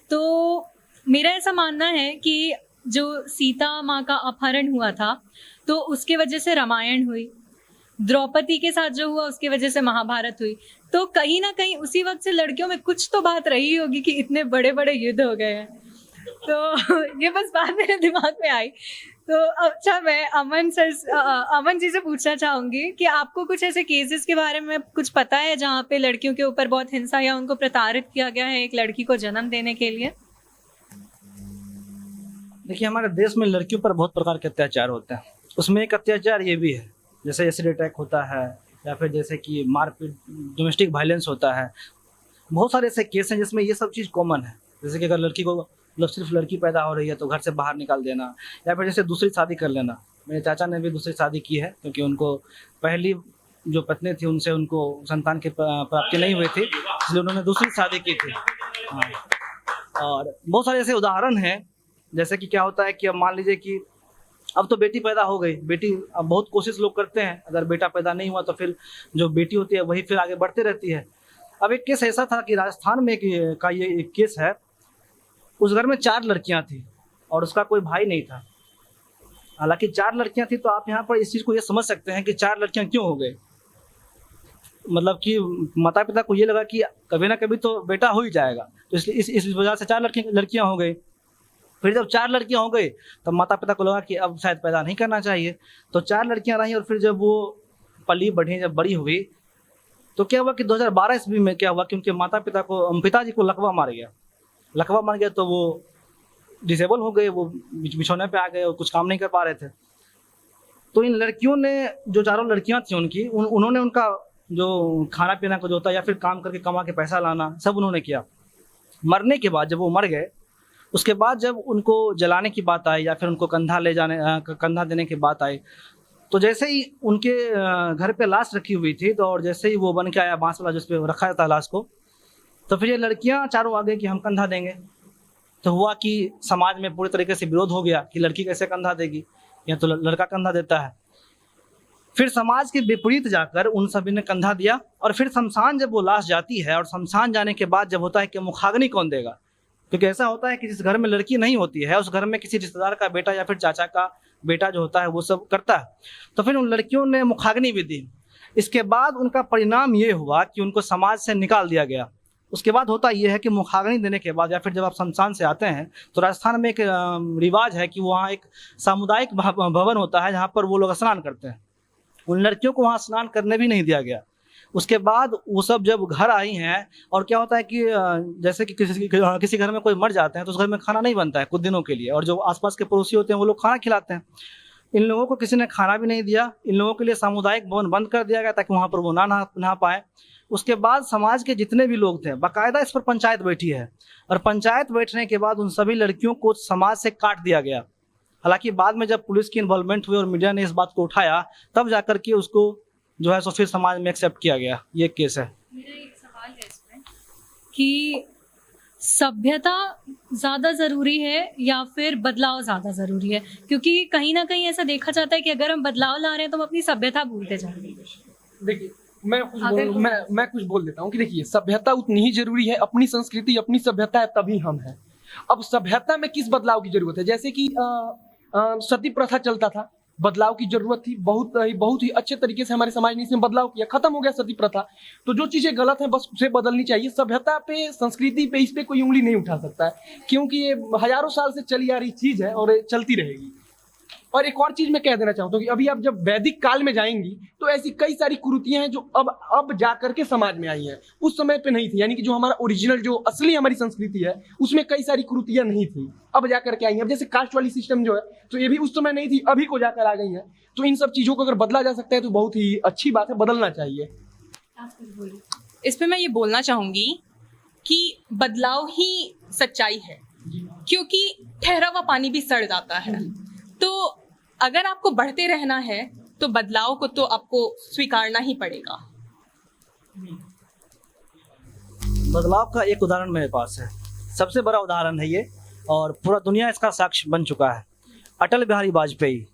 तो मेरा ऐसा मानना है कि जो सीता माँ का अपहरण हुआ था तो उसके वजह से रामायण हुई, द्रौपदी के साथ जो हुआ उसकी वजह से महाभारत हुई। तो कहीं ना कहीं उसी वक्त से लड़कियों में कुछ तो बात रही होगी कि इतने बड़े बड़े युद्ध हो गए हैं। तो ये बस बात मेरे दिमाग में आई। तो अच्छा, मैं अमन जी से पूछना चाहूँगी कि आपको कुछ ऐसे केसेस के बारे में कुछ पता है जहाँ पे लड़कियों के ऊपर बहुत हिंसा या उनको प्रताड़ित किया गया है एक लड़की को जन्म देने के लिए? देखिए, हमारे देश में लड़कियों पर बहुत प्रकार के अत्याचार होते हैं। उसमें एक अत्याचार ये भी है, जैसे एसिड अटैक होता है या फिर जैसे कि मारपीट, डोमेस्टिक वायलेंस होता है। बहुत सारे ऐसे केस हैं जिसमें ये सब चीज़ कॉमन है। जैसे कि अगर लड़की को मतलब सिर्फ लड़की पैदा हो रही है तो घर से बाहर निकाल देना, या फिर जैसे दूसरी शादी कर लेना। मेरे चाचा ने भी दूसरी शादी की है क्योंकि उनको पहली जो पत्नी थी उनसे उनको संतान की प्राप्ति नहीं हुई थी, इसलिए उन्होंने दूसरी शादी की थी। हाँ, और बहुत सारे ऐसे उदाहरण हैं। जैसे कि क्या होता है कि अब मान लीजिए कि अब तो बेटी पैदा हो गई, बेटी अब बहुत कोशिश लोग करते हैं, अगर बेटा पैदा नहीं हुआ तो फिर जो बेटी होती है वही फिर आगे बढ़ती रहती है। अब एक केस ऐसा था कि राजस्थान में एक केस है। उस घर में 4 लड़कियां थी और उसका कोई भाई नहीं था। हालांकि 4 लड़कियां थी, तो आप यहाँ पर इस चीज़ को ये समझ सकते हैं कि 4 लड़कियां क्यों हो गए। मतलब कि माता पिता को ये लगा कि कभी ना कभी तो बेटा हो ही जाएगा, तो इसलिए इस वजह से 4 लड़कियां हो गई। फिर जब 4 लड़कियां हो गई तब माता पिता को लगा कि अब शायद पैदा नहीं करना चाहिए, तो 4 लड़कियां रहीं। और फिर जब वो पली बढ़ी, जब बड़ी हुई, तो क्या हुआ कि 2012 ईस्वी में क्या हुआ कि उनके पिताजी को लकवा मार गया। लकवा मार गया तो वो डिसेबल हो गए, वो बिछौने पे आ गए और कुछ काम नहीं कर पा रहे थे। तो इन लड़कियों ने, जो 4 लड़कियां थी उनकी, उन्होंने उनका जो खाना पीना को जो होता है या फिर काम करके कमा के पैसा लाना, सब उन्होंने किया। मरने के बाद जब वो मर गए, उसके बाद जब उनको जलाने की बात आई या फिर उनको कंधा देने की बात आई, तो जैसे ही उनके घर पे लाश रखी हुई थी, तो और जैसे ही वो बन के आया बांस वाला जिस पे रखा था लाश को, तो फिर ये लड़कियां चारों आ गई कि हम कंधा देंगे। तो हुआ कि समाज में पूरी तरीके से विरोध हो गया कि लड़की कैसे कंधा देगी, या तो लड़का कंधा देता है। फिर समाज के विपरीत जाकर उन सभी ने कंधा दिया। और फिर शमशान जब वो लाश जाती है, और शमशान जाने के बाद जब होता है कि मुखाग्नि कौन देगा, क्योंकि ऐसा होता है कि जिस घर में लड़की नहीं होती है उस घर में किसी रिश्तेदार का बेटा या फिर चाचा का बेटा जो होता है वो सब करता है। तो फिर उन लड़कियों ने मुखाग्नि भी दी। इसके बाद उनका परिणाम ये हुआ कि उनको समाज से निकाल दिया गया। उसके बाद होता यह है कि मुखाग्नि देने के बाद या फिर जब आप शमशान से आते हैं, तो राजस्थान में एक रिवाज है कि वहाँ एक सामुदायिक भवन होता है जहाँ पर वो लोग स्नान करते हैं। उन लड़कियों को वहाँ स्नान करने भी नहीं दिया गया। उसके बाद वो सब जब घर आई हैं, और क्या होता है कि जैसे कि किसी घर में कोई मर जाते हैं तो उस घर में खाना नहीं बनता है कुछ दिनों के लिए, और जो आसपास के पड़ोसी होते हैं वो लोग खाना खिलाते हैं। इन लोगों को किसी ने खाना भी नहीं दिया। इन लोगों के लिए सामुदायिक भवन बंद कर दिया गया ताकि वहाँ पर वो नहा पाए। उसके बाद समाज के जितने भी लोग थे, बाकायदा इस पर पंचायत बैठी है, और पंचायत बैठने के बाद उन सभी लड़कियों को समाज से काट दिया गया। हालांकि बाद में जब पुलिस की इन्वॉल्वमेंट हुई और मीडिया ने इस बात को उठाया, तब जाकर के उसको जो है सो फिर समाज में एक्सेप्ट किया गया। ये केस है। मेरा एक सवाल है इसमें कि सभ्यता ज़्यादा ज़रूरी है या फिर बदलाव ज़्यादा ज़रूरी है? क्योंकि कहीं ना कहीं ऐसा देखा जाता है कि अगर हम बदलाव ला रहे हैं तो हम अपनी सभ्यता भूलते जा रहे हैं। देखिए, मैं कुछ बोल देता हूँ कि देखिए, सभ्यता उतनी ही जरूरी है। अपनी संस्कृति, अपनी सभ्यता है तभी हम हैं। अब सभ्यता में किस बदलाव की जरूरत है? जैसे कि सती प्रथा चलता था, बदलाव की जरूरत थी। बहुत ही अच्छे तरीके से हमारे समाज ने इसमें बदलाव किया, खत्म हो गया सती प्रथा। तो जो चीजें गलत हैं बस उसे बदलनी चाहिए। सभ्यता पे, संस्कृति पे, इस पे कोई उंगली नहीं उठा सकता है, क्योंकि ये हजारों साल से चली आ रही चीज है और चलती रहेगी। और एक और चीज मैं कह देना चाहता हूँ कि अभी आप जब वैदिक काल में जाएंगी तो ऐसी कई सारी कुरीतियां हैं जो अब जा करके समाज में आई हैं, उस समय पे नहीं थी। यानी कि जो हमारा ओरिजिनल, जो असली हमारी संस्कृति है, उसमें कई सारी कुरीतियां नहीं थी, अब जा करके आई हैं। अब जैसे कास्ट वाली सिस्टम जो है, तो ये भी उस समय नहीं थी, अभी को जाकर आ गई है। तो इन सब चीजों को अगर बदला जा सकता है तो बहुत ही अच्छी बात है, बदलना चाहिए। इस पे मैं ये बोलना चाहूंगी कि बदलाव ही सच्चाई है, क्योंकि ठहरा हुआ पानी भी सड़ जाता है। तो अगर आपको बढ़ते रहना है तो बदलाव को तो आपको स्वीकारना ही पड़ेगा। बदलाव का एक उदाहरण मेरे पास है, सबसे बड़ा उदाहरण है ये, और पूरा दुनिया इसका साक्ष्य बन चुका है। अटल बिहारी वाजपेयी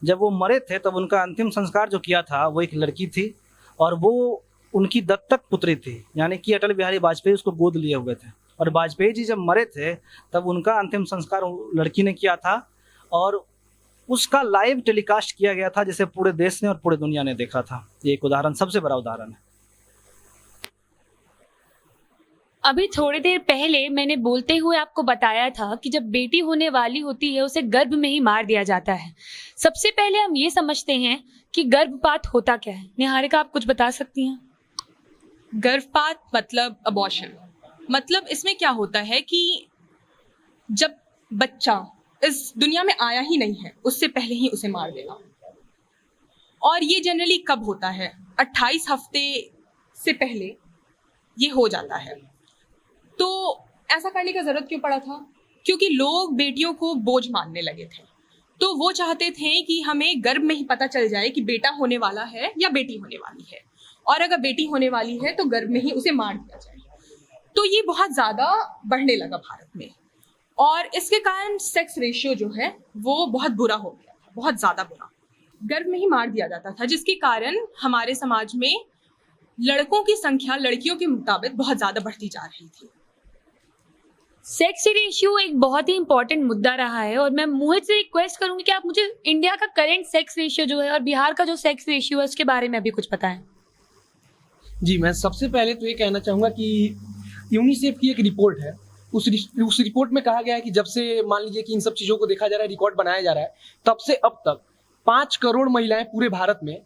जब वो मरे थे तब उनका अंतिम संस्कार जो किया था वो एक लड़की थी, और वो उनकी दत्तक पुत्री थी, यानी कि अटल बिहारी वाजपेयी उसको गोद लिए हुए थे। और वाजपेयी जी जब मरे थे तब उनका अंतिम संस्कार लड़की ने किया था और उसका लाइव टेलीकास्ट किया गया था, जिसे पूरे देश ने और पूरे दुनिया ने देखा था। ये एक उदाहरण, सबसे बड़ा उदाहरण है। अभी थोड़ी देर पहले मैंने बोलते हुए आपको बताया था कि जब बेटी होने वाली होती है उसे गर्भ में ही मार दिया जाता है। सबसे पहले हम ये समझते हैं कि गर्भपात होता क्या है। निहारिका, आप कुछ बता सकती हैं? गर्भपात मतलब अबॉर्शन, मतलब इसमें क्या होता है कि जब बच्चा इस दुनिया में आया ही नहीं है उससे पहले ही उसे मार देना। और ये जनरली कब होता है? 28 हफ्ते से पहले ये हो जाता है। तो ऐसा करने का जरूरत क्यों पड़ा था? क्योंकि लोग बेटियों को बोझ मानने लगे थे। तो वो चाहते थे कि हमें गर्भ में ही पता चल जाए कि बेटा होने वाला है या बेटी होने वाली है, और अगर बेटी होने वाली है तो गर्भ में ही उसे मार दिया जाए। तो ये बहुत ज़्यादा बढ़ने लगा भारत में, और इसके कारण सेक्स रेशियो जो है वो बहुत बुरा हो गया था, बहुत ज़्यादा बुरा। गर्भ में ही मार दिया जाता था, जिसके कारण हमारे समाज में लड़कों की संख्या लड़कियों के मुताबिक बहुत ज़्यादा बढ़ती जा रही थी। सेक्स रेशियो एक बहुत ही इंपॉर्टेंट मुद्दा रहा है, और मैं मोहित से रिक्वेस्ट करूंगी कि आप मुझे इंडिया का करंट सेक्स रेशियो जो है और बिहार का जो सेक्स रेशियो है उसके बारे में अभी कुछ बताएं। जी, मैं सबसे पहले तो ये कहना चाहूँगा कि यूनिसेफ की एक रिपोर्ट है, उस रिपोर्ट में कहा गया है कि जब से मान लीजिए कि इन सब चीज़ों को देखा जा रहा है, रिकॉर्ड बनाया जा रहा है, तब से अब तक 5 करोड़ महिलाएं पूरे भारत में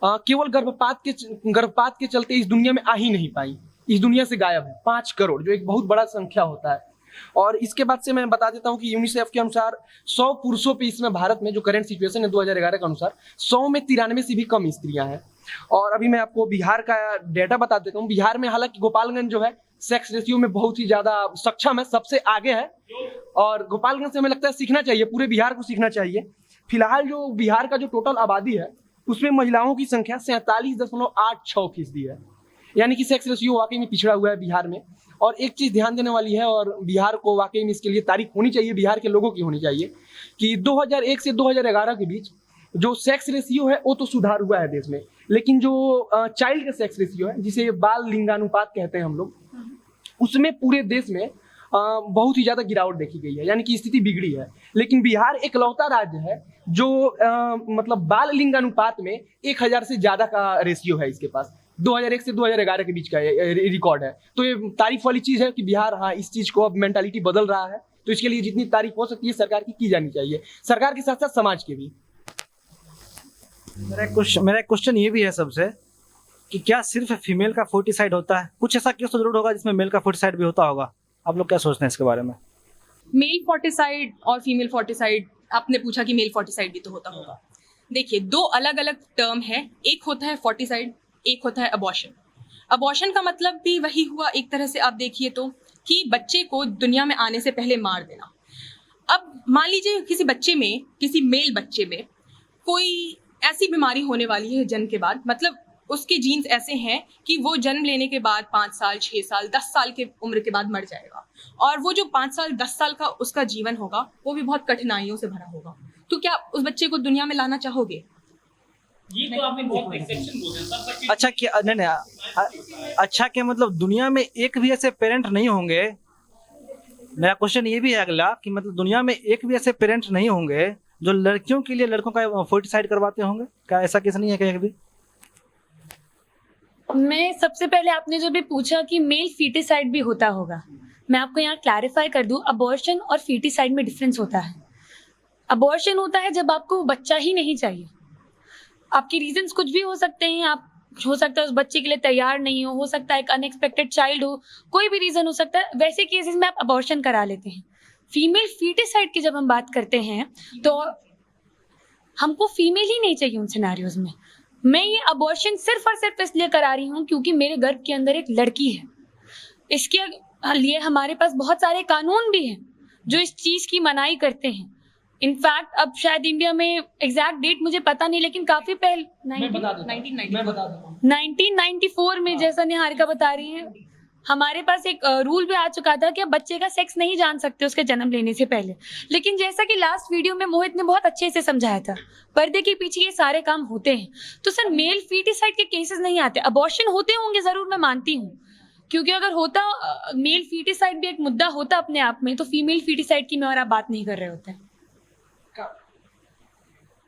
केवल गर्भपात के चलते इस दुनिया में आ ही नहीं पाई, इस दुनिया से गायब है। 5 करोड़, जो एक बहुत बड़ा संख्या होता है। और इसके बाद से मैं बता देता हूं कि यूनिसेफ के अनुसार 100 पुरुषों पे इसमें भारत में जो करंट सिचुएशन है 2011 के अनुसार 100 में 93 से भी कम स्त्रियां हैं। और अभी मैं आपको बिहार का डेटा बता देता हूँ। बिहार में हालांकि गोपालगंज जो है सेक्स रेशियो में बहुत ही ज्यादा सक्षम है, सबसे आगे है, और गोपालगंज से हमें लगता है सीखना चाहिए, पूरे बिहार को सीखना चाहिए। फिलहाल जो बिहार का जो टोटल आबादी है उसमें महिलाओं की संख्या 47.86% है, यानी कि सेक्स रेशियो वाकई में पिछड़ा हुआ है बिहार में। और एक चीज ध्यान देने वाली है, और बिहार को वाकई में इसके लिए तारीफ होनी चाहिए, बिहार के लोगों की होनी चाहिए, कि 2001 से 2011 के बीच जो सेक्स रेशियो है वो तो सुधार हुआ है देश में, लेकिन जो चाइल्ड का सेक्स रेशियो है, जिसे बाल लिंगानुपात कहते हैं हम लोग, उसमें पूरे देश में बहुत ही ज्यादा गिरावट देखी गई है, यानी कि स्थिति बिगड़ी है। लेकिन बिहार एकलौता राज्य है जो मतलब बाल लिंगानुपात में 1000 से ज्यादा का रेशियो है इसके पास। 2001 से 2011 के बीच का रिकॉर्ड है। तो ये तारीफ वाली चीज है कि बिहार हाँ इस चीज को अब मेंटालिटी बदल रहा है। तो इसके लिए जितनी तारीफ हो सकती है सरकार की जानी चाहिए, सरकार के साथ साथ समाज के भी। मेरा क्वेश्चन ये भी है सबसे कि क्या सिर्फ फीमेल का फोर्टिसाइड होता है? कुछ ऐसा केस तो जरूर होगा जिसमें मेल का फोर्टिसाइड भी होता होगा। आप लोग क्या सोचते हैं इसके बारे में? मेल फोर्टिसाइड और फीमेल फोर्टिसाइड, आपने पूछा कि मेल फोर्टिसाइड भी तो होता होगा। देखिए, 2 अलग अलग टर्म है, एक होता है फोर्टिसाइड, एक होता है अबॉर्शन। अबॉर्शन का मतलब भी वही हुआ एक तरह से, आप देखिए तो, कि बच्चे को दुनिया में आने से पहले मार देना। अब मान लीजिए किसी बच्चे में, किसी मेल बच्चे में कोई ऐसी बीमारी होने वाली है जन्म के बाद, मतलब उसके जीन्स ऐसे हैं कि वो जन्म लेने के बाद 5 साल, 6 साल, 10 साल के उम्र के बाद मर जाएगा। और वो जो 5 साल, 10 साल का उसका जीवन होगा वो भी बहुत कठिनाइयों से भरा होगा। तो क्या उस बच्चे को दुनिया में लाना चाहोगे? ये तो आपने बहुत एक्सेप्शन बोला। अच्छा, क्या नहीं, अच्छा क्या मतलब दुनिया में एक भी ऐसे पेरेंट नहीं होंगे? मेरा क्वेश्चन ये भी है अगला कि मतलब दुनिया में एक भी ऐसे पेरेंट नहीं होंगे जो लड़कियों के लिए लड़कों का फोर्टिसाइड करवाते होंगे? क्या ऐसा केस नहीं है कहीं भी? मैं सबसे पहले आपने जो भी पूछा कि मेल फीटिसाइड भी होता होगा, मैं आपको यहाँ क्लैरिफाई कर दूं, अबॉर्शन और फीटिसाइड में डिफरेंस होता है। अबॉर्शन होता है जब आपको बच्चा ही नहीं चाहिए, आपके रीजंस कुछ भी हो सकते हैं, आप हो सकता है उस बच्चे के लिए तैयार नहीं हो सकता है एक अनएक्सपेक्टेड चाइल्ड हो, कोई भी रीजन हो सकता है, वैसे केसेस में आप अबॉर्शन करा लेते हैं। फीमेल फीटिसाइड की जब हम बात करते हैं तो हमको फीमेल ही नहीं चाहिए उन सिनेरियोज में। मैं ये अबॉर्शन सिर्फ और सिर्फ इसलिए करा रही हूँ क्योंकि मेरे गर्भ के अंदर एक लड़की है। इसके लिए हमारे पास बहुत सारे कानून भी हैं जो इस चीज की मनाही करते हैं। इनफैक्ट अब शायद इंडिया में एग्जैक्ट डेट मुझे पता नहीं, लेकिन काफी पहले 1994 में, जैसा निहारिका बता रही है, हमारे पास एक रूल भी आ चुका था कि आप बच्चे का सेक्स नहीं जान सकते उसके जन्म लेने से पहले। लेकिन जैसा कि लास्ट वीडियो में मोहित ने बहुत अच्छे से समझाया था, पर्दे के पीछे ये सारे काम होते हैं। तो सर मेल फीटिसाइड के केसेस नहीं आते, अबॉर्शन होते होंगे जरूर, मैं मानती हूँ, क्योंकि अगर होता मेल फीटिसाइड भी एक मुद्दा होता अपने आप में, तो फीमेल फीटिसाइड की मैं और आप बात नहीं कर रहे होते।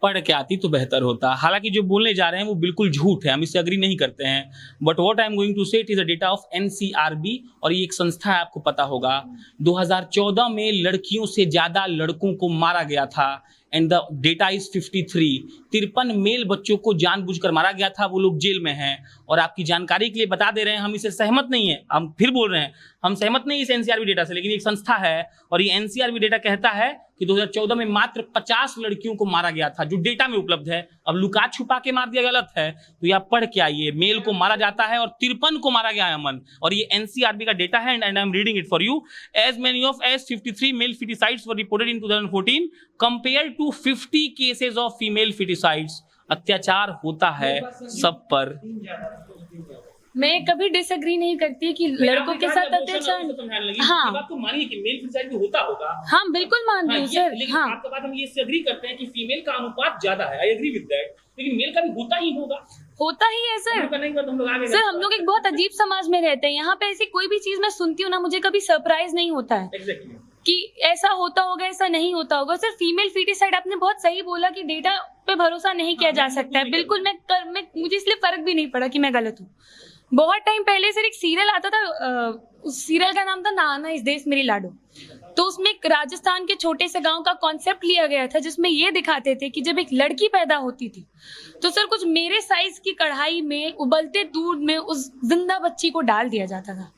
पढ़ के आती तो बेहतर होता। हालांकि जो बोलने जा रहे हैं वो बिल्कुल झूठ है, हम इससे अग्री नहीं करते हैं, but what I am going to say it is a data of NCRB, और ये एक संस्था है, आपको पता होगा। 2014 में लड़कियों से ज्यादा लड़कों को मारा गया था, and the data is 53 male बच्चों को जानबूझकर मारा गया था, वो लोग जेल में हैं। और आपकी जानकारी के लिए बता दे रहे हैं, हम इससे सहमत नहीं है, हम फिर बोल रहे हैं हम सहमत नहीं इस NCRB डेटा से, लेकिन एक संस्था है और ये NCRB डेटा कहता है कि 2014 में मात्र 50 लड़कियों को मारा गया था, जो डेटा में उपलब्ध है। अब लुका छुपा के मार दिया गलत है, तो ये आप पढ़ के आइए, मेल को मारा जाता है और 53 को मारा गया है अमन, और ये NCRB का डेटा है, and I am reading it for you. As many of as 53 male foeticides were reported in 2014 compare to 50 cases of female foeticides. अत्याचार होता है सब पर। मैं कभी डिसएग्री नहीं करती कि लड़कों के साथ अत्याचार, हाँ बात तो मानिए कि मेल फिटिसाइड भी होता होगा, हाँ बिल्कुल मानती हूँ सर, लेकिन हाँ आपका बात हम ये इससे एग्री करते हैं कि फीमेल का अनुपात ज्यादा है, आई एग्री विद दैट, लेकिन मेल का भी होता ही होगा, होता ही है सर। सर हम लोग एक बहुत अजीब समाज में रहते हैं, यहाँ पे ऐसी कोई भी चीज मैं सुनती हूँ ना, मुझे कभी सरप्राइज नहीं होता है कि ऐसा होता होगा, ऐसा नहीं होता होगा। सर फीमेल फीटिसाइड आपने बहुत सही बोला कि डेटा पे भरोसा नहीं किया जा सकता है, बिल्कुल। मैं मुझे इसलिए फर्क भी नहीं पड़ा कि मैं गलत हूँ। बहुत टाइम पहले सर एक सीरियल आता था, उस सीरियल का नाम था नाना इस देश मेरी लाडो। तो उसमें एक राजस्थान के छोटे से गांव का कॉन्सेप्ट लिया गया था, जिसमें ये दिखाते थे कि जब एक लड़की पैदा होती थी तो सर कुछ मेरे साइज की कढ़ाई में उबलते दूध में उस जिंदा बच्ची को डाल दिया जाता था।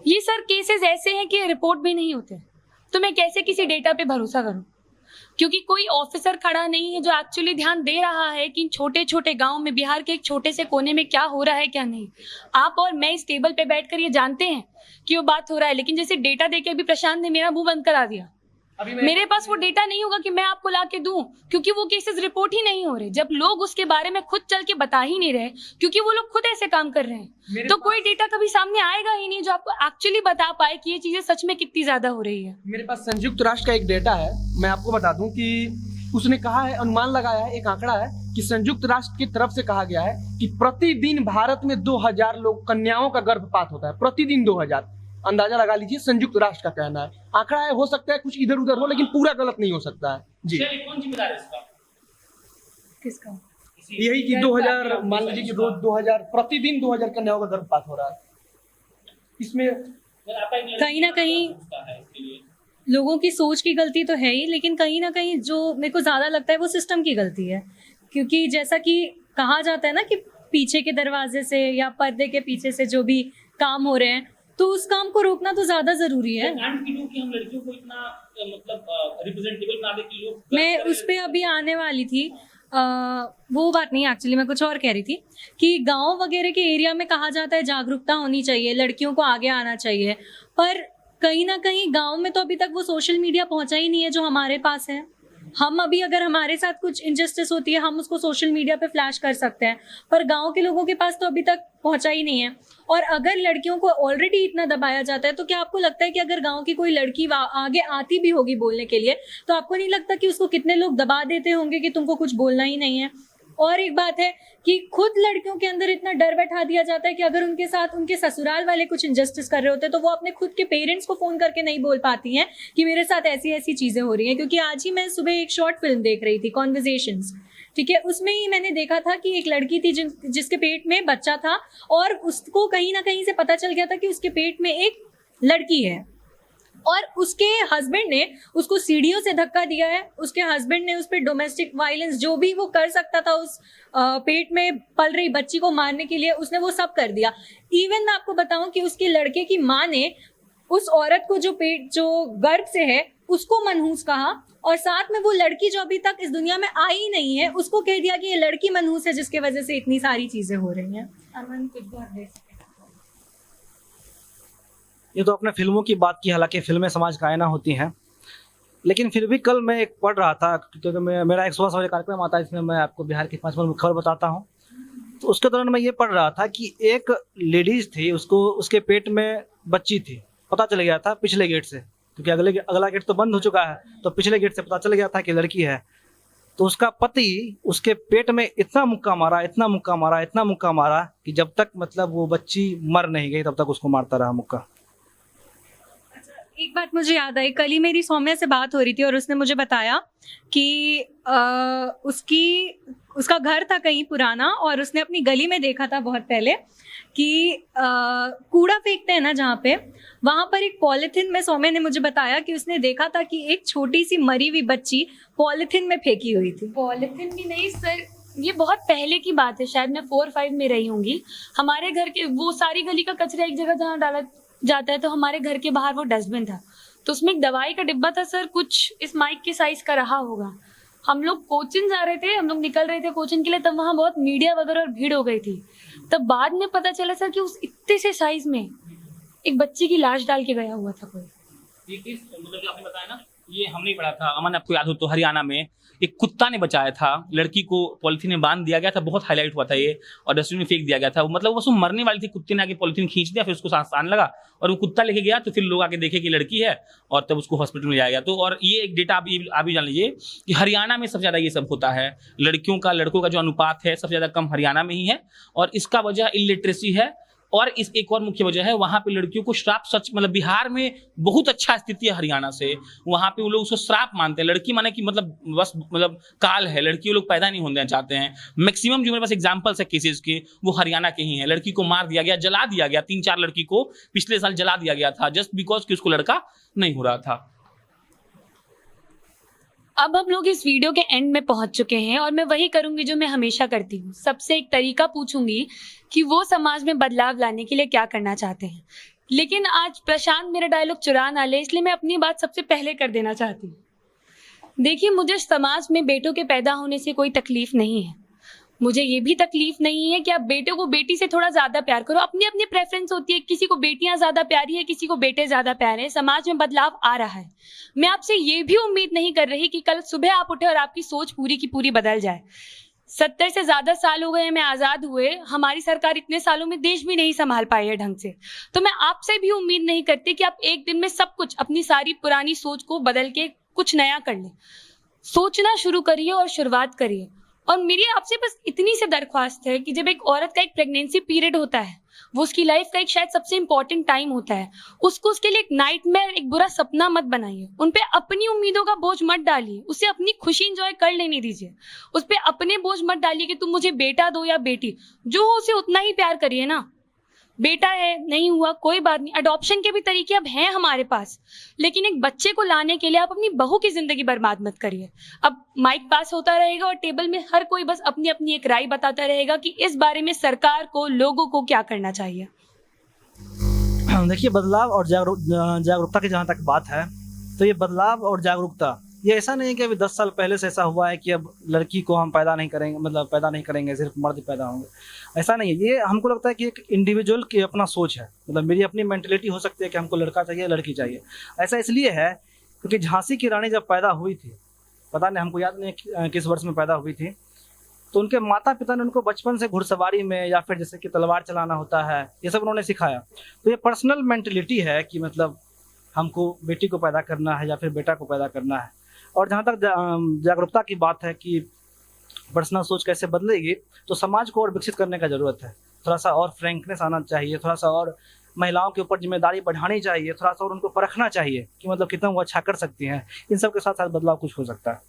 ये सर केसेस ऐसे हैं कि रिपोर्ट भी नहीं होते, तो मैं कैसे किसी डेटा पे भरोसा करूं, क्योंकि कोई ऑफिसर खड़ा नहीं है जो एक्चुअली ध्यान दे रहा है कि इन छोटे छोटे गांव में, बिहार के एक छोटे से कोने में क्या हो रहा है क्या नहीं। आप और मैं इस टेबल पे बैठकर ये जानते हैं कि वो बात हो रहा है, लेकिन जैसे डेटा देके अभी प्रशांत ने मेरा मुंह बंद करा दिया। मेरे पास वो डेटा नहीं होगा कि मैं आपको ला के दूं, क्योंकि वो केसेस रिपोर्ट ही नहीं हो रहे, जब लोग उसके बारे में खुद चल के बता ही नहीं रहे, क्योंकि वो लोग खुद ऐसे काम कर रहे हैं। तो कोई डेटा कभी सामने आएगा ही नहीं जो आपको एक्चुअली बता पाए कि ये चीजें सच में कितनी ज्यादा हो रही है। मेरे पास संयुक्त राष्ट्र का एक डेटा है, मैं आपको बता दूं कि उसने कहा है, अनुमान लगाया है, एक आंकड़ा है कि संयुक्त राष्ट्र की तरफ से कहा गया है कि प्रतिदिन भारत में 2000 लोग कन्याओं का गर्भपात होता है, प्रतिदिन 2000। अंदाजा लगा लीजिए, संयुक्त राष्ट्र का कहना है, आंकड़ा है, हो सकता है कुछ इधर उधर हो, लेकिन पूरा गलत नहीं हो सकता है जी। कौन जिम्मेदार है इसका? किसका? यही कि 2000 मान लीजिए कि रोज 2000 प्रतिदिन 2000 कन्याओं का गर्भपात हो रहा है। इसमें कहीं ना कहीं लोगों की सोच की गलती तो है ही, लेकिन कहीं ना कहीं जो मेरे को ज्यादा लगता है वो सिस्टम की गलती है, क्योंकि जैसा कि कहा जाता है ना कि पीछे के दरवाजे से या पर्दे के पीछे से जो भी काम हो रहे हैं, तो उस काम को रोकना तो ज्यादा जरूरी है। हम लड़कियों को इतना मतलब रिप्रेजेंटेबल बना दे कि लोग, मैं उस पे अभी आने वाली थी, वो बात नहीं, एक्चुअली मैं कुछ और कह रही थी कि गांव वगैरह के एरिया में कहा जाता है जागरूकता होनी चाहिए, लड़कियों को आगे आना चाहिए, पर कहीं ना कहीं गांव में तो अभी तक वो सोशल मीडिया पहुंचा ही नहीं है जो हमारे पास है। हम अभी अगर हमारे साथ कुछ इनजस्टिस होती है हम उसको सोशल मीडिया पे फ्लैश कर सकते हैं, पर गांव के लोगों के पास तो अभी तक पहुंचा ही नहीं है। और अगर लड़कियों को ऑलरेडी इतना दबाया जाता है, तो क्या आपको लगता है कि अगर गांव की कोई लड़की आगे आती भी होगी बोलने के लिए, तो आपको नहीं लगता कि उसको कितने लोग दबा देते होंगे कि तुमको कुछ बोलना ही नहीं है। और एक बात है कि खुद लड़कियों के अंदर इतना डर बैठा दिया जाता है कि अगर उनके साथ उनके ससुराल वाले कुछ इंजस्टिस कर रहे होते हैं तो वो अपने खुद के पेरेंट्स को फोन करके नहीं बोल पाती हैं कि मेरे साथ ऐसी ऐसी चीजें हो रही हैं। क्योंकि आज ही मैं सुबह एक शॉर्ट फिल्म देख रही थी, कॉन्वर्सेशंस, ठीक है, उसमें ही मैंने देखा था कि एक लड़की थी जिसके पेट में बच्चा था और उसको कहीं ना कहीं से पता चल गया था कि उसके पेट में एक लड़की है, और उसके हस्बैंड ने उसको सीढ़ियों से धक्का दिया है। उसके हस्बैंड ने उस पर डोमेस्टिक वायलेंस जो भी वो कर सकता था उस पेट में पल रही बच्ची को मारने के लिए, उसने वो सब कर दिया। इवन मैं आपको बताऊं कि उसके लड़के की माँ ने उस औरत को जो गर्भ से है उसको मनहूस कहा, और साथ में वो लड़की जो अभी तक इस दुनिया में आई ही नहीं है उसको कह दिया कि ये लड़की मनहूस है जिसके वजह से इतनी सारी चीजें हो रही हैं। अमन कुछ बात दे सकते। ये तो अपने फिल्मों की बात की, हालांकि फिल्में समाज का आईना होती हैं, लेकिन फिर भी कल मैं एक पढ़ रहा था, क्योंकि मेरा एक सुबह सवेरे कार्यक्रम आता है इसमें मैं आपको बिहार की 5 मिनट खबर बताता हूँ। तो उसके दौरान मैं ये पढ़ रहा था कि एक लेडीज थी, उसको उसके पेट में बच्ची थी, पता चल गया था पिछले गेट से, क्योंकि अगला गेट तो बंद हो चुका है, तो पिछले गेट से पता चल गया था कि लड़की है। तो उसका पति उसके पेट में इतना मुक्का मारा कि जब तक मतलब वो बच्ची मर नहीं गई तब तक उसको मारता रहा मुक्का। एक बात मुझे याद आई, कल ही मेरी सौम्या से बात हो रही थी और उसने मुझे बताया कि उसका घर था कहीं पुराना और उसने अपनी गली में देखा था बहुत पहले कि कूड़ा फेंकते हैं ना जहाँ पे, वहाँ पर एक पॉलिथीन में, सौम्या ने मुझे बताया कि उसने देखा था कि एक छोटी सी मरी हुई बच्ची पॉलिथीन में फेंकी हुई थी। पॉलिथीन भी नहीं सर, ये बहुत पहले की बात है, शायद मैं 4-5 में रही होंगी। हमारे घर के वो सारी गली का कचरा एक जगह जहाँ डाला जाता है, तो हमारे घर के बाहर वो डस्टबिन था, तो उसमें एक दवाई का डिब्बा था सर, कुछ इस माइक के साइज का रहा होगा। हम लोग कोचिंग जा रहे थे, हम लोग निकल रहे थे कोचिंग के लिए, तब वहाँ बहुत मीडिया वगैरह और भीड़ हो गई थी। तब बाद में पता चला सर कि उस इतने से साइज में एक बच्ची की लाश डाल के गया हुआ था कोई। मतलब जो आपने बताया ना, ये हमने ही पढ़ा था, अमन आपको याद हो तो, हरियाणा में एक कुत्ता ने बचाया था, लड़की को पॉलिथीन में बांध दिया गया था, बहुत हाईलाइट हुआ था ये, और डस्टबिन में फेंक दिया गया था। मतलब वो मरने वाली थी, कुत्ते ने आके पॉलिथीन खींच दिया, फिर उसको सांस आने लगा और वो कुत्ता लेके गया, तो फिर लोग आके देखे कि लड़की है और तब उसको हॉस्पिटल में लाया गया। तो और ये एक डेटा आप भी जान लीजिए कि हरियाणा में सबसे ज्यादा ये सब होता है, लड़कियों का लड़कों का जो अनुपात है सबसे ज्यादा कम हरियाणा में ही है, और इसका वजह इलिटरेसी है। और इस एक और मुख्य वजह है, वहां पे लड़कियों को श्राप, सच मतलब बिहार में बहुत अच्छा स्थिति है हरियाणा से, वहां पे वो लोग उसको श्राप मानते हैं। लड़की माने कि मतलब बस मतलब काल है, लड़की वो लोग पैदा नहीं होना चाहते हैं। मैक्सिमम जो मेरे पास एग्जांपल्स है केसेस के, वो हरियाणा के ही हैं। लड़की को मार दिया गया, जला दिया गया, 3-4 लड़की को पिछले साल जला दिया गया था, जस्ट बिकॉज कि उसको लड़का नहीं हो रहा था। अब हम लोग इस वीडियो के एंड में पहुंच चुके हैं और मैं वही करूंगी जो मैं हमेशा करती हूँ, सबसे एक तरीका पूछूंगी कि वो समाज में बदलाव लाने के लिए क्या करना चाहते हैं। लेकिन आज प्रशांत मेरा डायलॉग चुरा ना ले, इसलिए मैं अपनी बात सबसे पहले कर देना चाहती हूँ। देखिए, मुझे समाज में बेटों के पैदा होने से कोई तकलीफ नहीं है। मुझे ये भी तकलीफ नहीं है कि आप बेटे को बेटी से थोड़ा ज्यादा प्यार करो, अपनी अपनी प्रेफरेंस होती है, किसी को बेटियां ज्यादा प्यारी है, किसी को बेटे ज्यादा प्यारे हैं। समाज में बदलाव आ रहा है। मैं आपसे ये भी उम्मीद नहीं कर रही कि कल सुबह आप उठे और आपकी सोच पूरी की पूरी बदल जाए। 70 से ज्यादा साल हो गए हमें आजाद हुए, हमारी सरकार इतने सालों में देश भी नहीं संभाल पाई है ढंग से। तो मैं आपसे भी उम्मीद नहीं करती कि आप एक दिन में सब कुछ, अपनी सारी पुरानी सोच को बदल के कुछ नया कर लें। सोचना शुरू करिए और शुरुआत करिए। और मेरी आपसे बस इतनी सी दरख्वास्त है कि जब एक औरत का एक प्रेगनेंसी पीरियड होता है, वो उसकी लाइफ का एक शायद सबसे इंपॉर्टेंट टाइम होता है, उसको उसके लिए एक नाइटमेयर, एक बुरा सपना मत बनाइए। उन पे अपनी उम्मीदों का बोझ मत डालिए, उसे अपनी खुशी एंजॉय कर लेने दीजिए। उस पे अपने बोझ मत डालिए कि तुम मुझे बेटा दो या बेटी, जो हो उसे उतना ही प्यार करिए ना। बेटा है, नहीं हुआ कोई बात नहीं, अडॉप्शन के भी तरीके अब हैं हमारे पास, लेकिन एक बच्चे को लाने के लिए आप अपनी बहू की जिंदगी बर्बाद मत करिए। अब माइक पास होता रहेगा और टेबल में हर कोई बस अपनी अपनी एक राय बताता रहेगा कि इस बारे में सरकार को, लोगों को क्या करना चाहिए। देखिए, बदलाव और जागरूकता की जहाँ तक बात है, तो ये बदलाव और जागरूकता ये ऐसा नहीं है कि अभी 10 साल पहले से ऐसा हुआ है कि अब लड़की को हम पैदा नहीं करेंगे, मतलब पैदा नहीं करेंगे, सिर्फ मर्द पैदा होंगे, ऐसा नहीं है। ये हमको लगता है कि एक इंडिविजुअल की अपना सोच है, मतलब मेरी अपनी मेंटलिटी हो सकती है कि हमको लड़का चाहिए, लड़की चाहिए। ऐसा इसलिए है क्योंकि झांसी की रानी जब पैदा हुई थी, पता नहीं, हमको याद नहीं किस वर्ष में पैदा हुई थी, तो उनके माता पिता ने उनको बचपन से घुड़सवारी में या फिर जैसे कि तलवार चलाना होता है, ये सब उन्होंने सिखाया। तो ये पर्सनल मेंटलिटी है कि मतलब हमको बेटी को पैदा करना है या फिर बेटा को पैदा करना है। और जहाँ तक जागरूकता की बात है कि पर्सनल सोच कैसे बदलेगी, तो समाज को और विकसित करने का ज़रूरत है। थोड़ा सा और फ्रैंकनेस आना चाहिए, थोड़ा सा और महिलाओं के ऊपर जिम्मेदारी बढ़ानी चाहिए, थोड़ा सा और उनको परखना चाहिए कि मतलब कितना वो अच्छा कर सकती हैं। इन सब के साथ साथ बदलाव कुछ हो सकता है।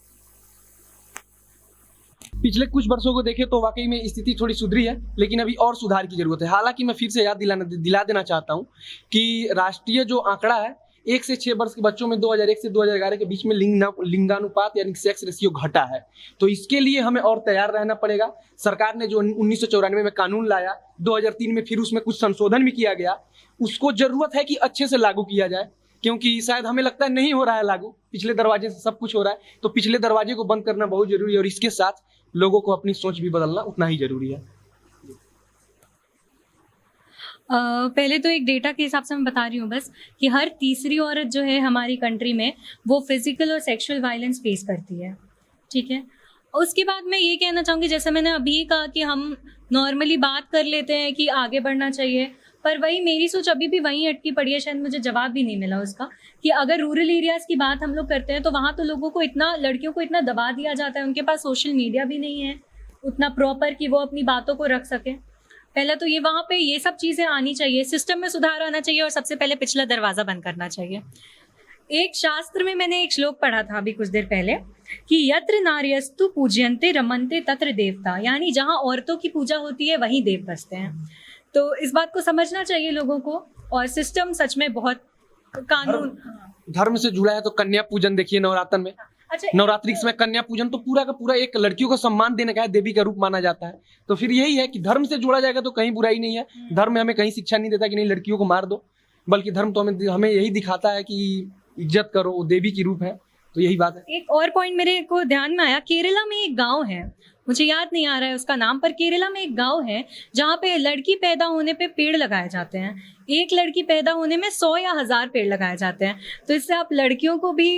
पिछले कुछ वर्षों को देखें तो वाकई में स्थिति थोड़ी सुधरी है, लेकिन अभी और सुधार की जरूरत है। हालांकि मैं फिर से याद दिला देना चाहता हूं कि राष्ट्रीय जो आंकड़ा है, 1 से 6 वर्ष के बच्चों में 2001 से 2011 के बीच में लिंगानुपात यानी सेक्स रेशियो घटा है। तो इसके लिए हमें और तैयार रहना पड़ेगा। सरकार ने जो 1994 में कानून लाया, 2003 में फिर उसमें कुछ संशोधन भी किया गया, उसको जरूरत है कि अच्छे से लागू किया जाए, क्योंकि शायद हमें लगता है नहीं हो रहा है लागू, पिछले दरवाजे से सब कुछ हो रहा है। तो पिछले दरवाजे को बंद करना बहुत जरूरी है और इसके साथ लोगों को अपनी सोच भी बदलना उतना ही जरूरी है। पहले तो एक डेटा के हिसाब से मैं बता रही हूँ बस कि हर तीसरी औरत जो है हमारी कंट्री में वो फिजिकल और सेक्सुअल वायलेंस फेस करती है, ठीक है। उसके बाद मैं ये कहना चाहूँगी, जैसे मैंने अभी कहा कि हम नॉर्मली बात कर लेते हैं कि आगे बढ़ना चाहिए, पर वही मेरी सोच अभी भी वहीं अटकी पड़ी है, शायद मुझे जवाब भी नहीं मिला उसका, कि अगर रूरल एरियाज़ की बात हम लोग करते हैं तो वहाँ तो लोगों को इतना, लड़कियों को इतना दबा दिया जाता है, उनके पास सोशल मीडिया भी नहीं है उतना प्रॉपर कि वो अपनी बातों को रख सकें। पहले तो ये वहाँ पे ये सब चीज़ें आनी चाहिए, सिस्टम में सुधार आना चाहिए और सबसे पहले पिछला दरवाज़ा बंद करना चाहिए। एक शास्त्र में मैंने एक श्लोक पढ़ा था अभी कुछ देर पहले कि यत्र नार्यस्तु पूज्यन्ते रमन्ते तत्र देवता, यानी जहाँ औरतों की पूजा होती है वहीं देव बसते हैं। तो इस बात को समझना चाहिए लोगों को, और सिस्टम सच में बहुत कानून धर्म से जुड़ा है। तो कन्या पूजन देखिए नवरात्र में, अच्छा, नवरात्रि में कन्या पूजन तो पूरा का पूरा एक लड़कियों को सम्मान देने का है, देवी का रूप माना जाता है। तो फिर यही है कि धर्म से जोड़ा जाएगा तो कहीं बुराई नहीं है। धर्म में हमें कहीं शिक्षा नहीं देता कि नहीं लड़कियों को मार दो, बल्कि धर्म तो हमें यही दिखाता है कि इज्जत करो, वो देवी की रूप है। तो यही बात है। एक और पॉइंट मेरे को ध्यान में आया, केरला में एक गांव है, मुझे याद नहीं आ रहा है उसका नाम, पर केरला में एक गांव है जहाँ पे लड़की पैदा होने पे पेड़ लगाए जाते हैं। एक लड़की पैदा होने में 100 या 1000 पेड़ लगाए जाते हैं। तो इससे आप लड़कियों को भी